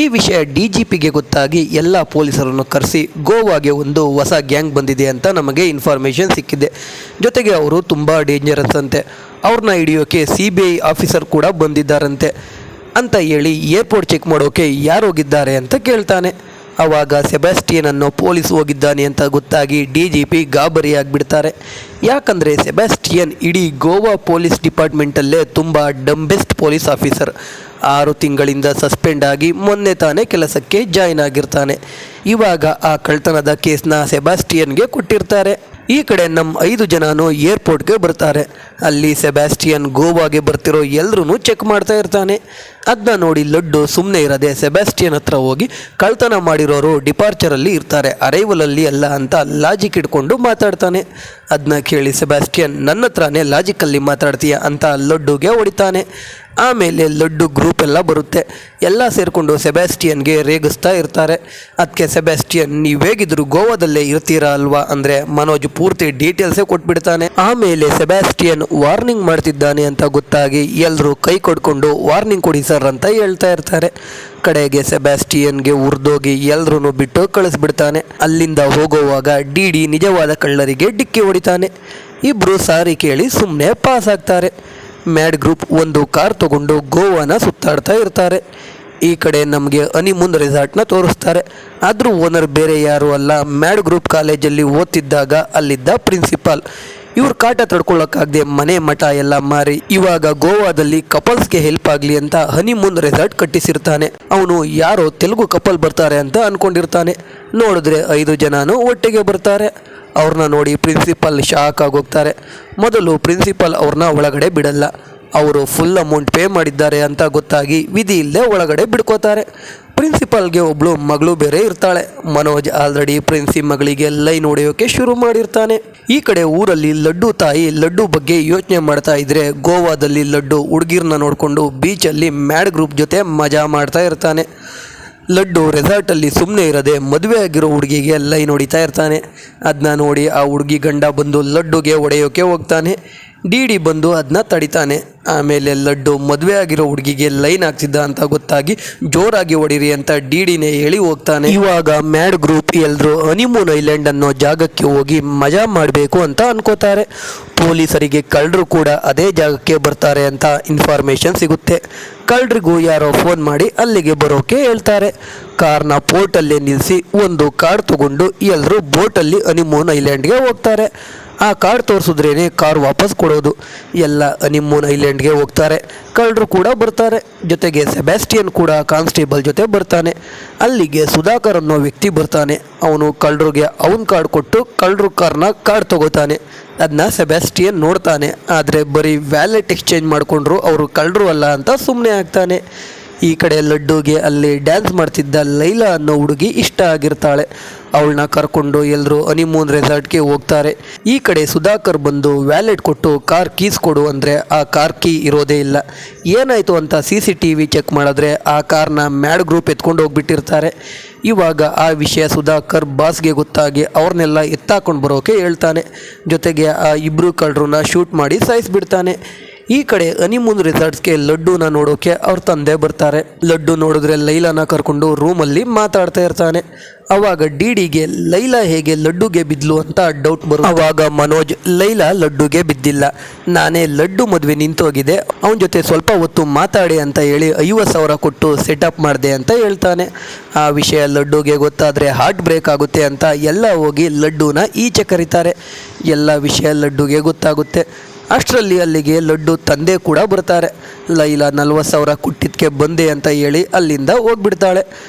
ಈ ವಿಷಯ DGPಗೆ ಗೊತ್ತಾಗಿ ಎಲ್ಲ ಪೊಲೀಸರನ್ನು ಕರೆಸಿ ಗೋವಾಗೆ ಒಂದು ಹೊಸ ಗ್ಯಾಂಗ್ ಬಂದಿದೆ ಅಂತ ನಮಗೆ ಇನ್ಫಾರ್ಮೇಷನ್ ಸಿಕ್ಕಿದೆ. ಜೊತೆಗೆ ಅವರು ತುಂಬ ಡೇಂಜರಸ್ ಅಂತೆ, ಅವ್ರನ್ನ ಹಿಡಿಯೋಕೆ CBI ಆಫೀಸರ್ ಕೂಡ ಬಂದಿದ್ದಾರಂತೆ ಅಂತ ಹೇಳಿ ಏರ್ಪೋರ್ಟ್ ಚೆಕ್ ಮಾಡೋಕೆ ಯಾರು ಹೋಗಿದ್ದಾರೆ ಅಂತ ಕೇಳ್ತಾನೆ. ಆವಾಗ ಸೆಬಾಸ್ಟಿಯನನ್ನು ಪೊಲೀಸ್ ಹೋಗಿದ್ದಾನೆ ಅಂತ ಗೊತ್ತಾಗಿ DGP ಗಾಬರಿಯಾಗಿಬಿಡ್ತಾರೆ. ಯಾಕಂದರೆ ಸೆಬಾಸ್ಟಿಯನ್ ಇಡೀ ಗೋವಾ ಪೊಲೀಸ್ ಡಿಪಾರ್ಟ್ಮೆಂಟಲ್ಲೇ ತುಂಬ ಡಂಬೆಸ್ಟ್ ಪೊಲೀಸ್ ಆಫೀಸರ್. 6 ತಿಂಗಳಿಂದ ಸಸ್ಪೆಂಡ್ ಆಗಿ ಮೊನ್ನೆ ತಾನೇ ಕೆಲಸಕ್ಕೆ ಜಾಯ್ನ್ ಆಗಿರ್ತಾನೆ. ಇವಾಗ ಆ ಕಳ್ತನದ ಕೇಸ್ನ ಸೆಬಾಸ್ಟಿಯನ್ಗೆ ಕೊಟ್ಟಿರ್ತಾರೆ. ಈ ಕಡೆ ನಮ್ಮ 5 ಜನನೂ ಏರ್ಪೋರ್ಟ್ಗೆ ಬರ್ತಾರೆ. ಅಲ್ಲಿ ಸೆಬಾಸ್ಟಿಯನ್ ಗೋವಾಗೆ ಬರ್ತಿರೋ ಎಲ್ಲರೂ ಚೆಕ್ ಮಾಡ್ತಾ ಇರ್ತಾನೆ. ಅದನ್ನ ನೋಡಿ ಲಡ್ಡು ಸುಮ್ಮನೆ ಇರದೆ ಸೆಬಾಸ್ಟಿಯನ್ ಹತ್ರ ಹೋಗಿ ಕಳ್ತನ ಮಾಡಿರೋರು ಡಿಪಾರ್ಚರಲ್ಲಿ ಇರ್ತಾರೆ, ಅರೈವಲಲ್ಲಿ ಅಲ್ಲ ಅಂತ ಲಾಜಿಕ್ ಇಟ್ಕೊಂಡು ಮಾತಾಡ್ತಾನೆ. ಅದನ್ನ ಕೇಳಿ ಸೆಬಾಸ್ಟಿಯನ್ ನನ್ನ ಹತ್ರನೇ ಲಾಜಿಕಲ್ಲಿ ಮಾತಾಡ್ತೀಯ ಅಂತ ಲಡ್ಡುಗೆ ಹೊಡಿತಾನೆ. ಆಮೇಲೆ ಲಡ್ಡು ಗ್ರೂಪ್ ಎಲ್ಲ ಬರುತ್ತೆ. ಎಲ್ಲ ಸೇರಿಕೊಂಡು ಸೆಬಾಸ್ಟಿಯನ್ಗೆ ರೇಗಿಸ್ತಾ ಇರ್ತಾರೆ. ಅದಕ್ಕೆ ಸೆಬಾಸ್ಟಿಯನ್ ನೀವು ಹೇಗಿದ್ರು ಗೋವಾದಲ್ಲೇ ಇರ್ತೀರಾ ಅಲ್ವಾ ಅಂದರೆ ಮನೋಜ್ ಪೂರ್ತಿ ಡೀಟೇಲ್ಸೇ ಕೊಟ್ಬಿಡ್ತಾನೆ. ಆಮೇಲೆ ಸೆಬಾಸ್ಟಿಯನ್ ವಾರ್ನಿಂಗ್ ಮಾಡ್ತಿದ್ದಾನೆ ಅಂತ ಗೊತ್ತಾಗಿ ಎಲ್ಲರೂ ಕೈ ಕೊಡ್ಕೊಂಡು ವಾರ್ನಿಂಗ್ ಕೊಡಿ ಸರ್ ಅಂತ ಹೇಳ್ತಾ ಇರ್ತಾರೆ. ಕಡೆಗೆ ಸೆಬಾಸ್ಟಿಯನ್ಗೆ ಉರ್ದೋಗಿ ಎಲ್ಲರೂ ಬಿಟ್ಟು ಕಳಿಸ್ಬಿಡ್ತಾನೆ. ಅಲ್ಲಿಂದ ಹೋಗುವಾಗ ಡಿ ನಿಜವಾದ ಕಳ್ಳರಿಗೆ ಡಿಕ್ಕಿ ಹೊಡಿತಾನೆ. ಇಬ್ಬರು ಸಾರಿ ಕೇಳಿ ಸುಮ್ಮನೆ ಪಾಸ್ ಆಗ್ತಾರೆ. ಮ್ಯಾಡ್ ಗ್ರೂಪ್ ಒಂದು ಕಾರ್ ತಗೊಂಡು ಗೋವಾನ ಸುತ್ತಾಡ್ತಾ ಇರ್ತಾರೆ. ಈ ಕಡೆ ನಮಗೆ ಹನಿಮೂನ್ ರೆಸಾರ್ಟ್ನ ತೋರಿಸ್ತಾರೆ. ಆದರೂ ಓನರ್ ಬೇರೆ ಯಾರೂ ಅಲ್ಲ, ಮ್ಯಾಡ್ ಗ್ರೂಪ್ ಕಾಲೇಜಲ್ಲಿ ಓದ್ತಿದ್ದಾಗ ಅಲ್ಲಿದ್ದ ಪ್ರಿನ್ಸಿಪಾಲ್. ಇವ್ರ ಕಾಟ ತಡ್ಕೊಳ್ಳೋಕ್ಕಾಗದೆ ಮನೆ ಮಠ ಎಲ್ಲ ಮಾರಿ ಇವಾಗ ಗೋವಾದಲ್ಲಿ ಕಪಲ್ಸ್ಗೆ ಹೆಲ್ಪ್ ಆಗಲಿ ಅಂತ ಹನಿಮೂನ್ ರೆಸಾರ್ಟ್ ಕಟ್ಟಿಸಿರ್ತಾನೆ. ಅವನು ಯಾರೋ ತೆಲುಗು ಕಪಲ್ ಬರ್ತಾರೆ ಅಂತ ಅಂದ್ಕೊಂಡಿರ್ತಾನೆ. ನೋಡಿದ್ರೆ 5 ಜನನೂ ಒಟ್ಟಿಗೆ ಬರ್ತಾರೆ. ಅವ್ರನ್ನ ನೋಡಿ ಪ್ರಿನ್ಸಿಪಲ್ ಶಾಕ್ ಆಗೋಗ್ತಾರೆ. ಮೊದಲು ಪ್ರಿನ್ಸಿಪಲ್ ಅವ್ರನ್ನ ಒಳಗಡೆ ಬಿಡಲ್ಲ. ಅವರು ಫುಲ್ ಅಮೌಂಟ್ ಪೇ ಮಾಡಿದ್ದಾರೆ ಅಂತ ಗೊತ್ತಾಗಿ ವಿಧಿ ಇಲ್ಲದೆ ಒಳಗಡೆ ಬಿಡ್ಕೋತಾರೆ. ಪ್ರಿನ್ಸಿಪಾಲ್ಗೆ ಒಬ್ಳು ಮಗಳು ಬೇರೆ ಇರ್ತಾಳೆ. ಮನೋಜ್ ಆಲ್ರೆಡಿ ಪ್ರಿನ್ಸಿ ಮಗಳಿಗೆ ಲೈನ್ ಹೊಡೆಯೋಕೆ ಶುರು ಮಾಡಿರ್ತಾನೆ. ಈ ಕಡೆ ಊರಲ್ಲಿ ಲಡ್ಡು ತಾಯಿ ಲಡ್ಡು ಬಗ್ಗೆ ಯೋಚನೆ ಮಾಡ್ತಾ ಇದ್ರೆ ಗೋವಾದಲ್ಲಿ ಲಡ್ಡು ಹುಡುಗಿರ್ನ ನೋಡಿಕೊಂಡು ಬೀಚಲ್ಲಿ ಮ್ಯಾಡ್ ಗ್ರೂಪ್ ಜೊತೆ ಮಜಾ ಮಾಡ್ತಾ ಇರ್ತಾನೆ. ಲಡ್ಡು ರೆಸಾರ್ಟಲ್ಲಿ ಸುಮ್ಮನೆ ಇರದೆ ಮದುವೆ ಆಗಿರೋ ಹುಡುಗಿಗೆ ಲೈನ್ ಹೊಡಿತಾ ಇರ್ತಾನೆ. ಅದನ್ನ ನೋಡಿ ಆ ಹುಡುಗಿ ಗಂಡ ಬಂದು ಲಡ್ಡುಗೆ ಹೊಡೆಯೋಕೆ ಹೋಗ್ತಾನೆ. ಡಿ ಬಂದು ಅದನ್ನ ತಡಿತಾನೆ. ಆಮೇಲೆ ಲಡ್ಡು ಮದುವೆ ಆಗಿರೋ ಹುಡುಗಿಗೆ ಲೈನ್ ಆಗ್ತಿದ್ದ ಅಂತ ಗೊತ್ತಾಗಿ ಜೋರಾಗಿ ಹೊಡಿರಿ ಅಂತ ಡಿನೇ ಹೇಳಿ ಹೋಗ್ತಾನೆ. ಇವಾಗ ಮ್ಯಾಡ್ ಗ್ರೂಪ್ ಎಲ್ಲರೂ ಹನಿಮೂನ್ ಐಲ್ಯಾಂಡ್ ಅನ್ನೋ ಜಾಗಕ್ಕೆ ಹೋಗಿ ಮಜಾ ಮಾಡಬೇಕು ಅಂತ ಅನ್ಕೋತಾರೆ. ಪೊಲೀಸರಿಗೆ ಕಳ್ಳರು ಕೂಡ ಅದೇ ಜಾಗಕ್ಕೆ ಬರ್ತಾರೆ ಅಂತ ಇನ್ಫಾರ್ಮೇಷನ್ ಸಿಗುತ್ತೆ. ಕಳ್ಳರಿಗೂ ಯಾರೋ ಫೋನ್ ಮಾಡಿ ಅಲ್ಲಿಗೆ ಬರೋಕೆ ಹೇಳ್ತಾರೆ. ಕಾರ್ನ ಪೋರ್ಟಲ್ಲೇ ನಿಲ್ಲಿಸಿ ಒಂದು ಕಾರ್ ತಗೊಂಡು ಎಲ್ಲರೂ ಬೋಟಲ್ಲಿ ಹನಿಮೂನ್ ಐಲ್ಯಾಂಡ್ಗೆ ಹೋಗ್ತಾರೆ. ಆ ಕಾರ್ಡ್ ತೋರಿಸಿದ್ರೇ ಕಾರ್ ವಾಪಸ್ ಕೊಡೋದು. ಎಲ್ಲ ಹನಿಮೂನ್ ಐಲ್ಯಾಂಡ್ಗೆ ಹೋಗ್ತಾರೆ. ಕಳ್ಳರು ಕೂಡ ಬರ್ತಾರೆ. ಜೊತೆಗೆ ಸೆಬಾಸ್ಟಿಯನ್ ಕೂಡ ಕಾನ್ಸ್ಟೇಬಲ್ ಜೊತೆ ಬರ್ತಾನೆ. ಅಲ್ಲಿಗೆ ಸುಧಾಕರ್ ಅನ್ನೋ ವ್ಯಕ್ತಿ ಬರ್ತಾನೆ. ಅವನು ಕಳ್ಳರಿಗೆ ಅವನ ಕಾರ್ಡ್ ಕೊಟ್ಟು ಕಳ್ಳರು ಕಾರ್ಡ್ ತಗೋತಾನೆ. ಅದನ್ನ ಸೆಬಾಸ್ಟಿಯನ್ ನೋಡ್ತಾನೆ. ಆದರೆ ಬರೀ ವ್ಯಾಲೆಟ್ ಎಕ್ಸ್ಚೇಂಜ್ ಮಾಡಿಕೊಂಡ್ರು ಅವರು ಕಳ್ಳರು ಅಲ್ಲ ಅಂತ ಸುಮ್ಮನೆ ಆಗ್ತಾನೆ. ಈ ಕಡೆ ಲಡ್ಡುಗೆ ಅಲ್ಲಿ ಡ್ಯಾನ್ಸ್ ಮಾಡ್ತಿದ್ದ ಲೈಲಾ ಅನ್ನೋ ಹುಡುಗಿ ಇಷ್ಟ ಆಗಿರ್ತಾಳೆ. ಅವಳನ್ನ ಕರ್ಕೊಂಡು ಎಲ್ಲರೂ ಹನಿಮೂನ್ ರೆಸಾರ್ಟ್ಗೆ ಹೋಗ್ತಾರೆ. ಈ ಕಡೆ ಸುಧಾಕರ್ ಬಂದು ವ್ಯಾಲೆಟ್ ಕೊಟ್ಟು ಕಾರ್ ಕೀಸ್ ಕೊಡು ಅಂದರೆ ಆ ಕಾರ್ ಕೀ ಇರೋದೇ ಇಲ್ಲ. ಏನಾಯಿತು ಅಂತ CCTV ಚೆಕ್ ಮಾಡಿದ್ರೆ ಆ ಕಾರ್ನ ಮ್ಯಾಡ್ ಗ್ರೂಪ್ ಎತ್ಕೊಂಡು ಹೋಗ್ಬಿಟ್ಟಿರ್ತಾರೆ. ಇವಾಗ ಆ ವಿಷಯ ಸುಧಾಕರ್ ಬಾಸ್ಗೆ ಗೊತ್ತಾಗಿ ಅವ್ರನ್ನೆಲ್ಲ ಎತ್ತಾಕೊಂಡು ಬರೋಕೆ ಹೇಳ್ತಾನೆ. ಜೊತೆಗೆ ಆ ಇಬ್ಬರು ಕಳ್ಳರನ್ನ ಶೂಟ್ ಮಾಡಿ ಸಾಯಿಸ್ಬಿಡ್ತಾನೆ. ಈ ಕಡೆ ಹನಿಮೂನ್ ರೆಸಾರ್ಟ್ಸ್ಗೆ ಲಡ್ಡುನ ನೋಡೋಕೆ ಅವ್ರ ತಂದೆ ಬರ್ತಾರೆ. ಲಡ್ಡು ನೋಡಿದ್ರೆ ಲೈಲಾನ ಕರ್ಕೊಂಡು ರೂಮಲ್ಲಿ ಮಾತಾಡ್ತಾ ಇರ್ತಾನೆ. ಅವಾಗ ಡಿಡಿಗೆ ಲೈಲಾ ಹೇಗೆ ಲಡ್ಡುಗೆ ಬಿದ್ಲು ಅಂತ ಡೌಟ್ ಬರುತ್ತೆ. ಅವಾಗ ಮನೋಜ್ ಲೈಲಾ ಲಡ್ಡುಗೆ ಬಿದ್ದಿಲ್ಲ, ನಾನೇ ಲಡ್ಡು ಮದುವೆ ನಿಂತೋಗಿದೆ, ಅವನ ಜೊತೆ ಸ್ವಲ್ಪ ಹೊತ್ತು ಮಾತಾಡಿ ಅಂತ ಹೇಳಿ 50,000 ಕೊಟ್ಟು ಸೆಟಪ್ ಮಾಡಿದೆ ಅಂತ ಹೇಳ್ತಾನೆ. ಆ ವಿಷಯ ಲಡ್ಡುಗೆ ಗೊತ್ತಾದರೆ ಹಾರ್ಟ್ ಬ್ರೇಕ್ ಆಗುತ್ತೆ ಅಂತ ಎಲ್ಲ ಹೋಗಿ ಲಡ್ಡುನ ಈಚೆ ಕರೀತಾರೆ. ಎಲ್ಲ ವಿಷಯ ಲಡ್ಡುಗೆ ಗೊತ್ತಾಗುತ್ತೆ. ಅಷ್ಟರಲ್ಲಿ ಅಲ್ಲಿಗೆ ಲಡ್ಡು ತಂದೆ ಕೂಡ ಬರ್ತಾರೆ. ಲೈಲಾ 40,000 ಕೊಟ್ಟಿದ್ದಕ್ಕೆ ಬಂದೆ ಅಂತ ಹೇಳಿ ಅಲ್ಲಿಂದ ಹೋಗ್ಬಿಡ್ತಾಳೆ.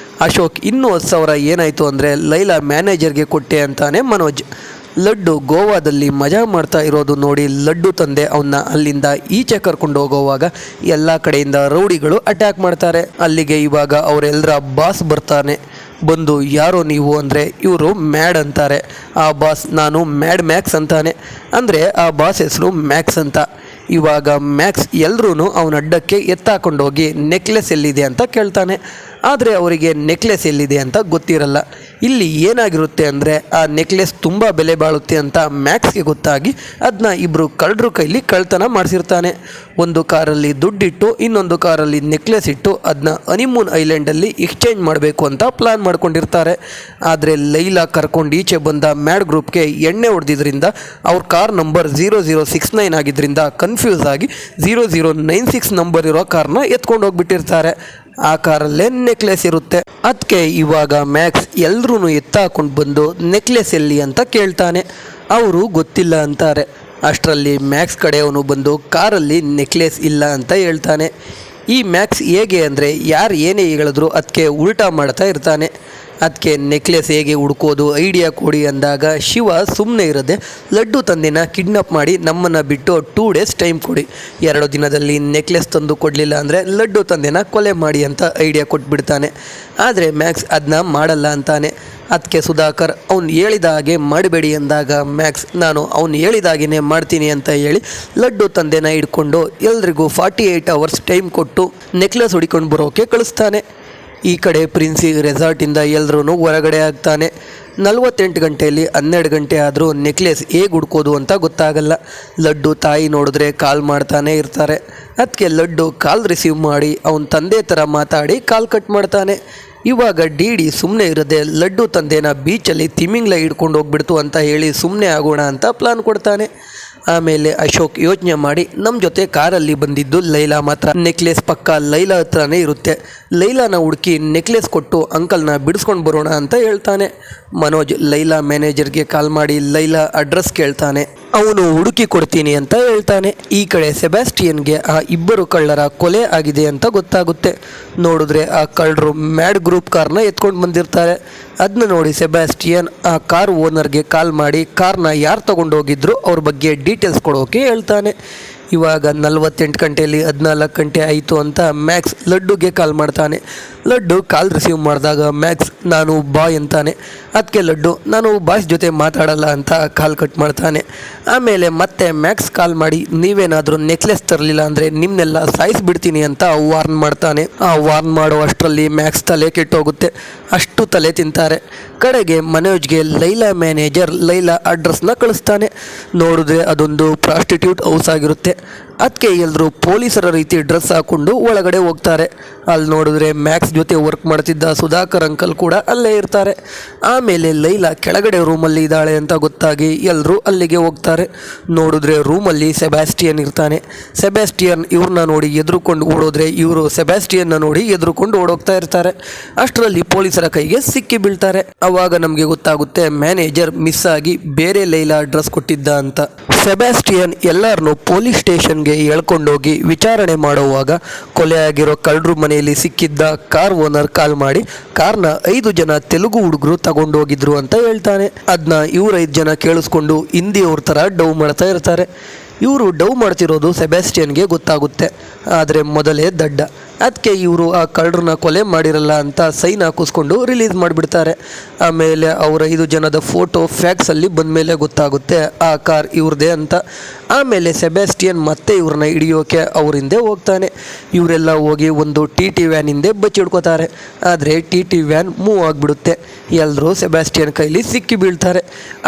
ಅಶೋಕ್ ಇನ್ನೂ 10,000 ಏನಾಯಿತು ಅಂದರೆ ಲೈಲಾ ಮ್ಯಾನೇಜರ್ಗೆ ಕೊಟ್ಟೆ ಅಂತಾನೆ ಮನೋಜ್. ಲಡ್ಡು ಗೋವಾದಲ್ಲಿ ಮಜಾ ಮಾಡ್ತಾ ಇರೋದು ನೋಡಿ ಲಡ್ಡು ತಂದೆ ಅವನ್ನ ಅಲ್ಲಿಂದ ಈಚೆ ಕರ್ಕೊಂಡು ಹೋಗುವಾಗ ಎಲ್ಲ ಕಡೆಯಿಂದ ರೌಡಿಗಳು ಅಟ್ಯಾಕ್ ಮಾಡ್ತಾರೆ. ಅಲ್ಲಿಗೆ ಇವಾಗ ಅವರೆಲ್ಲರ ಬಾಸ್ ಬರ್ತಾನೆ. ಬಂದು ಯಾರೋ ನೀವು ಅಂದರೆ ಇವರು ಮ್ಯಾಡ್ ಅಂತಾರೆ. ಆ ಬಾಸ್ ನಾನು ಮ್ಯಾಡ್ ಮ್ಯಾಕ್ಸ್ ಅಂತಾನೆ. ಅಂದರೆ ಆ ಬಾಸ್ ಹೆಸರು ಮ್ಯಾಕ್ಸ್ ಅಂತ. ಇವಾಗ ಮ್ಯಾಕ್ಸ್ ಎಲ್ಲರೂ ಅವನ ಅಡ್ಡಕ್ಕೆ ಎತ್ತಾಕೊಂಡೋಗಿ ನೆಕ್ಲೆಸ್ ಎಲ್ಲಿದೆ ಅಂತ ಕೇಳ್ತಾನೆ. ಆದರೆ ಅವರಿಗೆ ನೆಕ್ಲೆಸ್ ಎಲ್ಲಿದೆ ಅಂತ ಗೊತ್ತಿರಲ್ಲ. ಇಲ್ಲಿ ಏನಾಗಿರುತ್ತೆ ಅಂದರೆ ಆ ನೆಕ್ಲೆಸ್ ತುಂಬ ಬೆಲೆ ಬಾಳುತ್ತೆ ಅಂತ ಮ್ಯಾಕ್ಸ್ಗೆ ಗೊತ್ತಾಗಿ ಅದನ್ನ ಇಬ್ಬರು ಕಳ್ಳರು ಕೈಲಿ ಕಳ್ತನ ಮಾಡಿಸಿರ್ತಾನೆ. ಒಂದು ಕಾರಲ್ಲಿ ದುಡ್ಡಿಟ್ಟು ಇನ್ನೊಂದು ಕಾರಲ್ಲಿ ನೆಕ್ಲೆಸ್ ಇಟ್ಟು ಅದನ್ನ ಹನಿಮೂನ್ ಐಲ್ಯಾಂಡಲ್ಲಿ ಎಕ್ಸ್ಚೇಂಜ್ ಮಾಡಬೇಕು ಅಂತ ಪ್ಲಾನ್ ಮಾಡ್ಕೊಂಡಿರ್ತಾರೆ. ಆದರೆ ಲೈಲಾ ಕರ್ಕೊಂಡು ಈಚೆ ಬಂದ ಮ್ಯಾಡ್ ಗ್ರೂಪ್ಗೆ ಎಣ್ಣೆ ಹೊಡೆದಿದ್ದರಿಂದ ಅವ್ರ ಕಾರ್ ನಂಬರ್ 0069 ಆಗಿದ್ದರಿಂದ ಕನ್ಫ್ಯೂಸ್ ಆಗಿ 0096 ನಂಬರ್ ಇರೋ ಕಾರ್ನ ಎತ್ಕೊಂಡು ಹೋಗ್ಬಿಟ್ಟಿರ್ತಾರೆ. ಆ ಕಾರಲ್ಲೇ ನೆಕ್ಲೆಸ್ ಇರುತ್ತೆ. ಅದಕ್ಕೆ ಇವಾಗ ಮ್ಯಾಕ್ಸ್ ಎಲ್ಲರೂ ಎತ್ತಾಕೊಂಡು ಬಂದು ನೆಕ್ಲೆಸ್ ಎಲ್ಲಿ ಅಂತ ಕೇಳ್ತಾನೆ. ಅವರು ಗೊತ್ತಿಲ್ಲ ಅಂತಾರೆ. ಅಷ್ಟರಲ್ಲಿ ಮ್ಯಾಕ್ಸ್ ಕಡೆಯವನು ಬಂದು ಕಾರಲ್ಲಿ ನೆಕ್ಲೆಸ್ ಇಲ್ಲ ಅಂತ ಹೇಳ್ತಾನೆ. ಈ ಮ್ಯಾಕ್ಸ್ ಹೇಗೆ ಅಂದರೆ ಯಾರು ಏನೇ ಹೇಳಿದ್ರು ಅದಕ್ಕೆ ಉಲ್ಟಾ ಮಾಡ್ತಾ ಇರ್ತಾನೆ. ಅದಕ್ಕೆ ನೆಕ್ಲೆಸ್ ಹೇಗೆ ಹುಡ್ಕೋದು ಐಡಿಯಾ ಕೊಡಿ ಅಂದಾಗ ಶಿವ ಸುಮ್ಮನೆ ಇರದೆ ಲಡ್ಡು ತಂದೆನ ಕಿಡ್ನಾಪ್ ಮಾಡಿ ನಮ್ಮನ್ನು ಬಿಟ್ಟು 2 ಡೇಸ್ ಟೈಮ್ ಕೊಡಿ, 2 ದಿನದಲ್ಲಿ ನೆಕ್ಲೆಸ್ ತಂದು ಕೊಡಲಿಲ್ಲ ಅಂದರೆ ಲಡ್ಡು ತಂದೆನ ಕೊಲೆ ಮಾಡಿ ಅಂತ ಐಡಿಯಾ ಕೊಟ್ಬಿಡ್ತಾನೆ. ಆದರೆ ಮ್ಯಾಕ್ಸ್ ಅದನ್ನ ಮಾಡಲ್ಲ ಅಂತಾನೆ. ಅದಕ್ಕೆ ಸುಧಾಕರ್ ಅವ್ನು ಹೇಳಿದ ಹಾಗೆ ಮಾಡಬೇಡಿ ಅಂದಾಗ ಮ್ಯಾಕ್ಸ್ ನಾನು ಅವ್ನು ಹೇಳಿದ ಹಾಗೆಯೇ ಮಾಡ್ತೀನಿ ಅಂತ ಹೇಳಿ ಲಡ್ಡು ತಂದೆನ ಹಿಡ್ಕೊಂಡು ಎಲ್ರಿಗೂ 48 ಅವರ್ಸ್ ಟೈಮ್ ಕೊಟ್ಟು ನೆಕ್ಲೆಸ್ ಹುಡ್ಕೊಂಡು ಬರೋಕೆ ಕಳಿಸ್ತಾನೆ. ಈ ಕಡೆ ಪ್ರಿನ್ಸಿ ರೆಸಾರ್ಟಿಂದ ಎಲ್ಲರೂ ಹೊರಗಡೆ ಆಗ್ತಾನೆ. 48 ಗಂಟೆಯಲ್ಲಿ 12 ಗಂಟೆ ಆದರೂ ನೆಕ್ಲೆಸ್ ಹೇಗೆ ಹುಡ್ಕೋದು ಅಂತ ಗೊತ್ತಾಗಲ್ಲ. ಲಡ್ಡು ತಾಯಿ ನೋಡಿದ್ರೆ ಕಾಲ್ ಮಾಡ್ತಾನೆ ಇರ್ತಾರೆ. ಅದಕ್ಕೆ ಲಡ್ಡು ಕಾಲ್ ರಿಸೀವ್ ಮಾಡಿ ಅವನ ತಂದೆ ಥರ ಮಾತಾಡಿ ಕಾಲ್ ಕಟ್ ಮಾಡ್ತಾನೆ. ಇವಾಗ ಡಿ ಸುಮ್ಮನೆ ಇರದೆ ಲಡ್ಡು ತಂದೆನ ಬೀಚಲ್ಲಿ ತಿಮಿಂಗ್ಲ ಹಿಡ್ಕೊಂಡು ಹೋಗ್ಬಿಡ್ತು ಅಂತ ಹೇಳಿ ಸುಮ್ಮನೆ ಆಗೋಣ ಅಂತ ಪ್ಲಾನ್ ಕೊಡ್ತಾನೆ. ಆಮೇಲೆ ಅಶೋಕ್ ಯೋಚನೆ ಮಾಡಿ ನಮ್ಮ ಜೊತೆ ಕಾರಲ್ಲಿ ಬಂದಿದ್ದು ಲೈಲಾ ಮಾತ್ರ, ನೆಕ್ಲೆಸ್ ಪಕ್ಕ ಲೈಲಾ ಹತ್ರನೇ ಇರುತ್ತೆ, ಲೈಲಾನ ಹುಡುಕಿ ನೆಕ್ಲೆಸ್ ಕೊಟ್ಟು ಅಂಕಲ್ನ ಬಿಡಿಸ್ಕೊಂಡು ಬರೋಣ ಅಂತ ಹೇಳ್ತಾನೆ. ಮನೋಜ್ ಲೈಲಾ ಮ್ಯಾನೇಜರ್ಗೆ ಕಾಲ್ ಮಾಡಿ ಲೈಲಾ ಅಡ್ರೆಸ್ ಕೇಳ್ತಾನೆ. ಅವನು ಹುಡುಕಿ ಕೊಡ್ತೀನಿ ಅಂತ ಹೇಳ್ತಾನೆ. ಈ ಕಡೆ ಸೆಬಾಸ್ಟಿಯನ್ಗೆ ಆ ಇಬ್ಬರು ಕಳ್ಳರ ಕೊಲೆ ಆಗಿದೆ ಅಂತ ಗೊತ್ತಾಗುತ್ತೆ. ನೋಡಿದ್ರೆ ಆ ಕಳ್ಳರು ಮ್ಯಾಡ್ ಗ್ರೂಪ್ ಕಾರ್ನ ಎತ್ಕೊಂಡು ಬಂದಿರ್ತಾರೆ. ಅದನ್ನ ನೋಡಿ ಸೆಬಾಸ್ಟಿಯನ್ ಆ ಕಾರ್ ಓನರ್ಗೆ ಕಾಲ್ ಮಾಡಿ ಕಾರ್ನ ಯಾರು ತಗೊಂಡೋಗಿದ್ರು ಅವ್ರ ಬಗ್ಗೆ ಡೀಟೇಲ್ಸ್ ಕೊಡೋಕೆ ಹೇಳ್ತಾನೆ. ಇವಾಗ 48 ಗಂಟೆಯಲ್ಲಿ 14 ಗಂಟೆ ಆಯಿತು ಅಂತ ಮ್ಯಾಕ್ಸ್ ಲಡ್ಡುಗೆ ಕಾಲ್ ಮಾಡ್ತಾನೆ. ಲಡ್ಡು ಕಾಲ್ ರಿಸೀವ್ ಮಾಡಿದಾಗ ಮ್ಯಾಕ್ಸ್ ನಾನು ಬಾಯ್ ಅಂತಾನೆ. ಅದಕ್ಕೆ ಲಡ್ಡು ನಾನು ಬಾಯ್ಸ್ ಜೊತೆ ಮಾತಾಡಲ್ಲ ಅಂತ ಕಾಲ್ ಕಟ್ ಮಾಡ್ತಾನೆ. ಆಮೇಲೆ ಮತ್ತೆ ಮ್ಯಾಕ್ಸ್ ಕಾಲ್ ಮಾಡಿ ನೀವೇನಾದರೂ ನೆಕ್ಲೆಸ್ ತರಲಿಲ್ಲ ಅಂದರೆ ನಿಮ್ಮನ್ನೆಲ್ಲ ಸಾಯಿಸಿಬಿಡ್ತೀನಿ ಅಂತ ವಾರ್ನ್ ಮಾಡ್ತಾನೆ. ಆ ವಾರ್ನ್ ಮಾಡೋ ಅಷ್ಟರಲ್ಲಿ ಮ್ಯಾಕ್ಸ್ ತಲೆ ಕೆಟ್ಟೋಗುತ್ತೆ. ಅಷ್ಟು ತಲೆ ತಿಂತಾರೆ. ಕಡೆಗೆ ಮನೋಜ್ಗೆ ಲೈಲಾ ಮ್ಯಾನೇಜರ್ ಲೈಲಾ ಅಡ್ರೆಸ್ನ ಕಳಿಸ್ತಾನೆ. ನೋಡಿದ್ರೆ ಅದೊಂದು ಪ್ರಾಸ್ಟಿಟ್ಯೂಟ್ ಹೌಸ್ ಆಗಿರುತ್ತೆ. ಅದಕ್ಕೆ ಎಲ್ಲರೂ ಪೊಲೀಸರ ರೀತಿ ಡ್ರೆಸ್ ಹಾಕ್ಕೊಂಡು ಒಳಗಡೆ ಹೋಗ್ತಾರೆ. ಅಲ್ಲಿ ನೋಡಿದ್ರೆ ಮ್ಯಾಕ್ಸ್ ಜೊತೆ ವರ್ಕ್ ಮಾಡ್ತಿದ್ದ ಸುಧಾಕರ್ ಅಂಕಲ್ ಕೂಡ ಅಲ್ಲೇ ಇರ್ತಾರೆ. ಆಮೇಲೆ ಲೈಲಾ ಕೆಳಗಡೆ ರೂಮಲ್ಲಿ ಇದ್ದಾಳೆ ಅಂತ ಗೊತ್ತಾಗಿ ಎಲ್ಲರೂ ಅಲ್ಲಿಗೆ ಹೋಗ್ತಾರೆ. ನೋಡಿದ್ರೆ ರೂಮಲ್ಲಿ ಸೆಬಾಸ್ಟಿಯನ್ ಇರ್ತಾನೆ. ಸೆಬಾಸ್ಟಿಯನ್ ಇವ್ರನ್ನ ನೋಡಿ ಎದುರುಕೊಂಡು ಓಡೋದ್ರೆ ಇವರು ಸೆಬಾಸ್ಟಿಯನ್ನ ನೋಡಿ ಎದುರುಕೊಂಡು ಓಡೋಗ್ತಾ ಇರ್ತಾರೆ. ಅಷ್ಟರಲ್ಲಿ ಪೊಲೀಸರ ಕೈಗೆ ಸಿಕ್ಕಿ ಬೀಳ್ತಾರೆ. ಅವಾಗ ನಮಗೆ ಗೊತ್ತಾಗುತ್ತೆ ಮ್ಯಾನೇಜರ್ ಮಿಸ್ ಆಗಿ ಬೇರೆ ಲೈಲಾ ಅಡ್ರೆಸ್ ಕೊಟ್ಟಿದ್ದ ಅಂತ. ಸೆಬಾಸ್ಟಿಯನ್ ಎಲ್ಲರನ್ನೂ ಪೊಲೀಸ್ ಸ್ಟೇಷನ್ಗೆ ಎಳ್ಕೊಂಡೋಗಿ ವಿಚಾರಣೆ ಮಾಡುವಾಗ ಕೊಲೆ ಆಗಿರೋ ಕಳ್ಳರು ಮನೆಯಲ್ಲಿ ಸಿಕ್ಕಿದ್ದ ಕಾರ್ ಓನರ್ ಕಾಲ್ ಮಾಡಿ ಕಾರ್ನ 5 ಜನ ತೆಲುಗು ಹುಡುಗರು ತಗೊಂಡೋಗಿದ್ರು ಅಂತ ಹೇಳ್ತಾನೆ. ಅದನ್ನ ಇವ್ರು 5 ಜನ ಕೇಳಿಸ್ಕೊಂಡು ಹಿಂದಿಯವ್ರ ಥರ ಡವ್ ಮಾಡ್ತಾ ಇರ್ತಾರೆ. ಇವರು ಡವ್ ಮಾಡ್ತಿರೋದು ಸೆಬಾಸ್ಟಿಯನ್ಗೆ ಗೊತ್ತಾಗುತ್ತೆ. ಆದರೆ ಮೊದಲೇ ದಡ್ಡ ಅದಕ್ಕೆ ಇವರು ಆ ಕಳ್ಳರನ್ನ ಕೊಲೆ ಮಾಡಿರಲ್ಲ ಅಂತ ಸೈನ್ ಹಾಕಿಸ್ಕೊಂಡು ರಿಲೀಸ್ ಮಾಡಿಬಿಡ್ತಾರೆ. ಆಮೇಲೆ ಅವರ 5 ಜನದ ಫೋಟೋ ಫ್ಯಾಕ್ಸಲ್ಲಿ ಬಂದ ಮೇಲೆ ಗೊತ್ತಾಗುತ್ತೆ ಆ ಕಾರ್ ಇವ್ರದೇ ಅಂತ. ಆಮೇಲೆ ಸೆಬಾಸ್ಟಿಯನ್ ಮತ್ತೆ ಇವ್ರನ್ನ ಹಿಡಿಯೋಕೆ ಅವ್ರ ಹಿಂದೆ ಹೋಗ್ತಾನೆ. ಇವರೆಲ್ಲ ಹೋಗಿ ಒಂದು TT ವ್ಯಾನ್ ಹಿಂದೆ ಬಚ್ಚಿಡ್ಕೋತಾರೆ. ಆದರೆ TT ವ್ಯಾನ್ ಮೂವ್ ಆಗಿಬಿಡುತ್ತೆ. ಎಲ್ಲರೂ ಸೆಬಾಸ್ಟಿಯನ್ ಕೈಲಿ ಸಿಕ್ಕಿ ಬೀಳ್ತಾರೆ.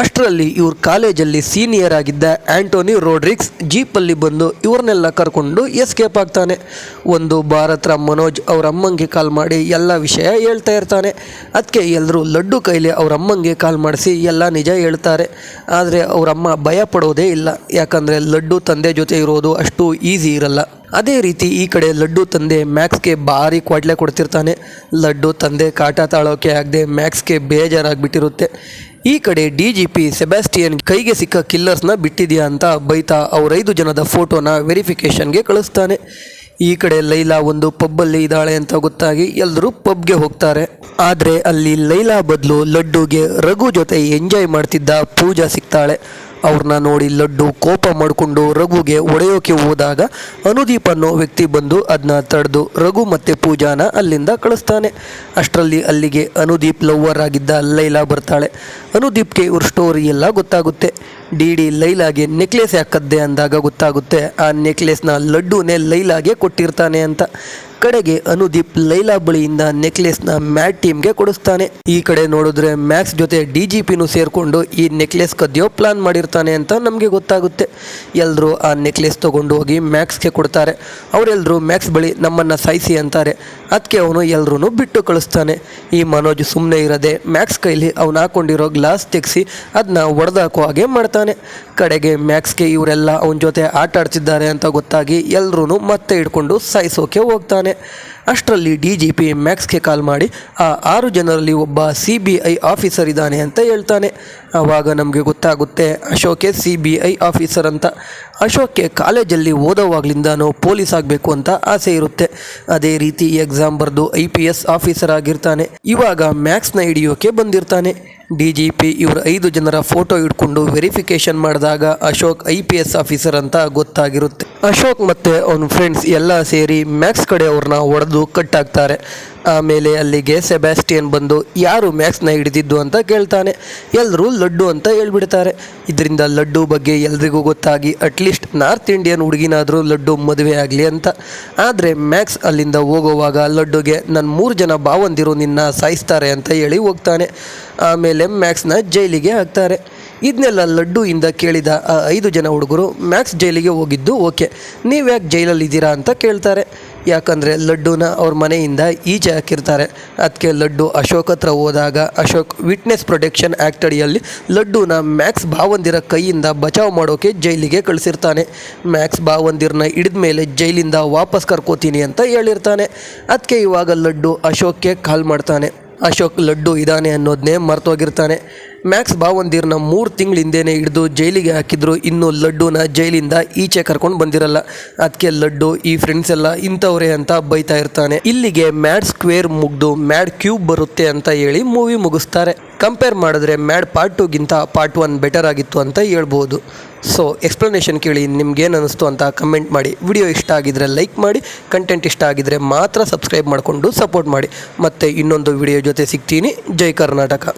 ಅಷ್ಟರಲ್ಲಿ ಇವ್ರ ಕಾಲೇಜಲ್ಲಿ ಸೀನಿಯರ್ ಆಗಿದ್ದ ಆಂಟೋನಿ ರೋಡ್ರಿಕ್ಸ್ ಜೀಪಲ್ಲಿ ಬಂದು ಇವ್ರನ್ನೆಲ್ಲ ಕರ್ಕೊಂಡು ಎಸ್ಕೇಪ್ ಆಗ್ತಾನೆ. ಒಂದು ಬಾರ್ ಹತ್ರ ಮನೋಜ್ ಅವ್ರ ಅಮ್ಮಂಗೆ ಕಾಲ್ ಮಾಡಿ ಎಲ್ಲ ವಿಷಯ ಹೇಳ್ತಾ ಇರ್ತಾನೆ. ಅದಕ್ಕೆ ಎಲ್ಲರೂ ಲಡ್ಡು ಕೈಲಿ ಅವ್ರ ಅಮ್ಮಂಗೆ ಕಾಲ್ ಮಾಡಿಸಿ ಎಲ್ಲ ನಿಜ ಹೇಳ್ತಾರೆ. ಆದರೆ ಅವರಮ್ಮ ಭಯ ಪಡೋದೇ ಇಲ್ಲ, ಯಾಕಂದರೆ ಲಡ್ಡು ತಂದೆ ಜೊತೆ ಇರೋದು ಅಷ್ಟು ಈಸಿ ಇರಲ್ಲ. ಅದೇ ರೀತಿ ಈ ಕಡೆ ಲಡ್ಡು ತಂದೆ ಮ್ಯಾಕ್ಸ್ಗೆ ಭಾರಿ ಕ್ವಾಟ್ಲೆ ಕೊಡ್ತಿರ್ತಾನೆ. ಲಡ್ಡು ತಂದೆ ಕಾಟ ತಾಳೋಕೆ ಆಗದೆ ಮ್ಯಾಕ್ಸ್ಗೆ ಬೇಜಾರಾಗಿಬಿಟ್ಟಿರುತ್ತೆ. ಈ ಕಡೆ DGP ಸೆಬಾಸ್ಟಿಯನ್ ಕೈಗೆ ಸಿಕ್ಕ ಕಿಲ್ಲರ್ಸ್ನ ಬಿಟ್ಟಿದೆಯಾ ಅಂತ ಬೈತಾ ಅವ್ರ 5 ಜನದ ಫೋಟೋನ ವೆರಿಫಿಕೇಷನ್ಗೆ ಕಳಿಸ್ತಾನೆ. ಈ ಕಡೆ ಲೈಲಾ ಒಂದು ಪಬ್ಬಲ್ಲಿ ಇದ್ದಾಳೆ ಅಂತ ಗೊತ್ತಾಗಿ ಎಲ್ಲರೂ ಪಬ್ಗೆ ಹೋಗ್ತಾರೆ. ಆದರೆ ಅಲ್ಲಿ ಲೈಲಾ ಬದಲು ಲಡ್ಡುಗೆ ರಘು ಜೊತೆ ಎಂಜಾಯ್ ಮಾಡ್ತಿದ್ದ ಪೂಜಾ ಸಿಗ್ತಾಳೆ. ಅವ್ರನ್ನ ನೋಡಿ ಲಡ್ಡು ಕೋಪ ಮಾಡಿಕೊಂಡು ರಘುಗೆ ಹೊಡೆಯೋಕೆ ಹೋದಾಗ ಅನುದೀಪ್ ಅನ್ನೋ ವ್ಯಕ್ತಿ ಬಂದು ಅದನ್ನ ತಡೆದು ರಘು ಮತ್ತು ಪೂಜಾನ ಅಲ್ಲಿಂದ ಕಳಿಸ್ತಾನೆ. ಅಷ್ಟರಲ್ಲಿ ಅಲ್ಲಿಗೆ ಅನುದೀಪ್ ಲವ್ವರ್ ಆಗಿದ್ದ ಲೈಲಾ ಬರ್ತಾಳೆ. ಅನುದೀಪ್ಗೆ ಇವ್ರ ಸ್ಟೋರಿ ಎಲ್ಲ ಗೊತ್ತಾಗುತ್ತೆ. DD ಲೈಲಾಗೆ ನೆಕ್ಲೆಸ್ ಯಾಕದ್ದೆ ಅಂದಾಗ ಗೊತ್ತಾಗುತ್ತೆ ಆ ನೆಕ್ಲೆಸ್ನ ಲಡ್ಡುನೇ ಲೈಲಾಗೆ ಕೊಟ್ಟಿರ್ತಾನೆ ಅಂತ. ಕಡೆಗೆ ಅನುದೀಪ್ ಲೈಲಾ ಬಳಿಯಿಂದ ನೆಕ್ಲೆಸ್ನ ಮ್ಯಾಡ್ ಟೀಮ್ಗೆ ಕೊಡಿಸ್ತಾನೆ. ಈ ಕಡೆ ನೋಡಿದ್ರೆ ಮ್ಯಾಕ್ಸ್ ಜೊತೆ DGPನೂ ಸೇರಿಕೊಂಡು ಈ ನೆಕ್ಲೆಸ್ ಕದಿಯೋ ಪ್ಲಾನ್ ಮಾಡಿರ್ತಾನೆ ಅಂತ ನಮಗೆ ಗೊತ್ತಾಗುತ್ತೆ. ಎಲ್ಲರೂ ಆ ನೆಕ್ಲೆಸ್ ತೊಗೊಂಡು ಹೋಗಿ ಮ್ಯಾಕ್ಸ್ಗೆ ಕೊಡ್ತಾರೆ. ಅವರೆಲ್ಲರೂ ಮ್ಯಾಕ್ಸ್ ಬಳಿ ನಮ್ಮನ್ನು ಸಾಯಿಸಿ ಅಂತಾರೆ. ಅದಕ್ಕೆ ಅವನು ಎಲ್ಲರೂ ಬಿಟ್ಟು ಕಳಿಸ್ತಾನೆ. ಈ ಮನೋಜ್ ಸುಮ್ಮನೆ ಇರದೆ ಮ್ಯಾಕ್ಸ್ ಕೈಲಿ ಅವನು ಹಾಕೊಂಡಿರೋ ಗ್ಲಾಸ್ ತೆಗೆಸಿ ಅದನ್ನ ಒಡೆದಾಕೋ ಹಾಗೆ ಮಾಡ್ತಾನೆ. ಕಡೆಗೆ ಮ್ಯಾಕ್ಸ್ಗೆ ಇವರೆಲ್ಲ ಅವನ ಜೊತೆ ಆಟ ಆಡ್ತಿದ್ದಾರೆ ಅಂತ ಗೊತ್ತಾಗಿ ಎಲ್ಲರೂ ಮತ್ತೆ ಹಿಡ್ಕೊಂಡು ಸಾಯಿಸೋಕೆ ಹೋಗ್ತಾನೆ. ಅಷ್ಟರಲ್ಲಿ DGP ಮ್ಯಾಕ್ಸ್ಗೆ ಕಾಲ್ ಮಾಡಿ ಆ 6 ಜನರಲ್ಲಿ ಒಬ್ಬ CBI ಆಫೀಸರ್ ಇದ್ದಾನೆ ಅಂತ ಹೇಳ್ತಾನೆ. ಆವಾಗ ನಮಗೆ ಗೊತ್ತಾಗುತ್ತೆ ಅಶೋಕೆ CBI ಆಫೀಸರ್ ಅಂತ. ಅಶೋಕ್ಗೆ ಕಾಲೇಜಲ್ಲಿ ಓದೋವಾಗ್ಲಿಂದನೂ ಪೊಲೀಸ್ ಆಗಬೇಕು ಅಂತ ಆಸೆ ಇರುತ್ತೆ. ಅದೇ ರೀತಿ ಎಕ್ಸಾಮ್ ಬರೆದು IPS ಆಫೀಸರ್ ಆಗಿರ್ತಾನೆ. ಇವಾಗ ಮ್ಯಾಕ್ಸ್ನ ಹಿಡಿಯೋಕೆ ಬಂದಿರ್ತಾನೆ. DGP ಇವ್ರ 5 ಜನರ ಫೋಟೋ ಇಟ್ಕೊಂಡು ವೆರಿಫಿಕೇಶನ್ ಮಾಡಿದಾಗ ಅಶೋಕ್ IPS ಆಫೀಸರ್ ಅಂತ ಗೊತ್ತಾಗಿರುತ್ತೆ. ಅಶೋಕ್ ಮತ್ತು ಅವನ ಫ್ರೆಂಡ್ಸ್ ಎಲ್ಲ ಸೇರಿ ಮ್ಯಾಕ್ಸ್ ಕಡೆ ಅವ್ರನ್ನ ಹೊಡೆದು ಕಟ್ಟಾಗ್ತಾರೆ. ಆಮೇಲೆ ಅಲ್ಲಿಗೆ ಸೆಬಾಸ್ಟಿಯನ್ ಬಂದು ಯಾರು ಮ್ಯಾಕ್ಸ್ನ ಹಿಡಿದಿದ್ದು ಅಂತ ಕೇಳ್ತಾನೆ. ಎಲ್ಲರೂ ಲಡ್ಡು ಅಂತ ಹೇಳ್ಬಿಡ್ತಾರೆ. ಇದರಿಂದ ಲಡ್ಡು ಬಗ್ಗೆ ಎಲ್ರಿಗೂ ಗೊತ್ತಾಗಿ ಅಟ್ಲೀಸ್ಟ್ ನಾರ್ತ್ ಇಂಡಿಯನ್ ಹುಡುಗಿನಾದರೂ ಲಡ್ಡು ಮದುವೆ ಆಗಲಿ ಅಂತ. ಆದರೆ ಮ್ಯಾಕ್ಸ್ ಅಲ್ಲಿಂದ ಹೋಗುವಾಗ ಲಡ್ಡುಗೆ ನನ್ನ 3 ಜನ ಭಾವಂದಿರು ನಿನ್ನ ಸಾಯಿಸ್ತಾರೆ ಅಂತ ಹೇಳಿ ಹೋಗ್ತಾನೆ. ಆಮೇಲೆ ಮ್ಯಾಕ್ಸ್ನ ಜೈಲಿಗೆ ಹಾಕ್ತಾರೆ. ಇದನ್ನೆಲ್ಲ ಲಡ್ಡುಯಿಂದ ಕೇಳಿದ ಆ 5 ಜನ ಹುಡುಗರು ಮ್ಯಾಕ್ಸ್ ಜೈಲಿಗೆ ಹೋಗಿದ್ದು ಓಕೆ, ನೀವ್ಯಾಕೆ ಜೈಲಲ್ಲಿದ್ದೀರಾ ಅಂತ ಕೇಳ್ತಾರೆ. ಯಾಕಂದರೆ ಲಡ್ಡುನ ಅವ್ರ ಮನೆಯಿಂದ ಈಚೆ ಹಾಕಿರ್ತಾರೆ. ಅದಕ್ಕೆ ಲಡ್ಡು ಅಶೋಕ್ ಹತ್ರ ಹೋದಾಗ ಅಶೋಕ್ ವಿಟ್ನೆಸ್ ಪ್ರೊಟೆಕ್ಷನ್ ಆ್ಯಕ್ಟ್ ಅಡಿಯಲ್ಲಿ ಲಡ್ಡುನ ಮ್ಯಾಕ್ಸ್ ಭಾವಂದಿರ ಕೈಯಿಂದ ಬಚಾವ್ ಮಾಡೋಕೆ ಜೈಲಿಗೆ ಕಳಿಸಿರ್ತಾನೆ. ಮ್ಯಾಕ್ಸ್ ಭಾವಂದಿರನ್ನ ಹಿಡಿದ ಮೇಲೆ ಜೈಲಿಂದ ವಾಪಸ್ ಕರ್ಕೋತೀನಿ ಅಂತ ಹೇಳಿರ್ತಾನೆ. ಅದಕ್ಕೆ ಇವಾಗ ಲಡ್ಡು ಅಶೋಕ್ಗೆ ಕಾಲ್ ಮಾಡ್ತಾನೆ. ಅಶೋಕ್ ಲಡ್ಡು ಇದ್ದಾನೆ ಅನ್ನೋದನ್ನೇ ಮರ್ತೋಗಿರ್ತಾನೆ. ಮ್ಯಾಕ್ಸ್ ಭಾವಂದಿರನ್ನ 3 ತಿಂಗಳ ಹಿಂದೆನೇ ಹಿಡಿದು ಜೈಲಿಗೆ ಹಾಕಿದ್ರು, ಇನ್ನೂ ಲಡ್ಡುನ ಜೈಲಿಂದ ಈಚೆ ಕರ್ಕೊಂಡು ಬಂದಿರಲ್ಲ. ಅದಕ್ಕೆ ಲಡ್ಡು ಈ ಫ್ರೆಂಡ್ಸ್ ಎಲ್ಲ ಇಂಥವ್ರೆ ಅಂತ ಬೈತಾ ಇರ್ತಾನೆ. ಇಲ್ಲಿಗೆ ಮ್ಯಾಡ್ ಸ್ಕ್ವೇರ್ ಮುಗ್ದು ಮ್ಯಾಡ್ ಕ್ಯೂಬ್ ಬರುತ್ತೆ ಅಂತ ಹೇಳಿ ಮೂವಿ ಮುಗಿಸ್ತಾರೆ. ಕಂಪೇರ್ ಮಾಡಿದ್ರೆ ಮ್ಯಾಡ್ ಪಾರ್ಟ್ 2ಗಿಂತ ಪಾರ್ಟ್ 1 ಬೆಟರ್ ಆಗಿತ್ತು ಅಂತ ಹೇಳ್ಬೋದು. ಸೊ ಎಕ್ಸ್ಪ್ಲನೇಷನ್ ಕೇಳಿ ನಿಮ್ಗೇನು ಅನ್ನಿಸ್ತು ಅಂತ ಕಮೆಂಟ್ ಮಾಡಿ. ವಿಡಿಯೋ ಇಷ್ಟ ಆಗಿದ್ರೆ ಲೈಕ್ ಮಾಡಿ, ಕಂಟೆಂಟ್ ಇಷ್ಟ ಆಗಿದ್ರೆ ಮಾತ್ರ ಸಬ್ಸ್ಕ್ರೈಬ್ ಮಾಡಿಕೊಂಡು ಸಪೋರ್ಟ್ ಮಾಡಿ. ಮತ್ತು ಇನ್ನೊಂದು ವಿಡಿಯೋ ಜೊತೆ ಸಿಗ್ತೀನಿ. ಜೈ ಕರ್ನಾಟಕ.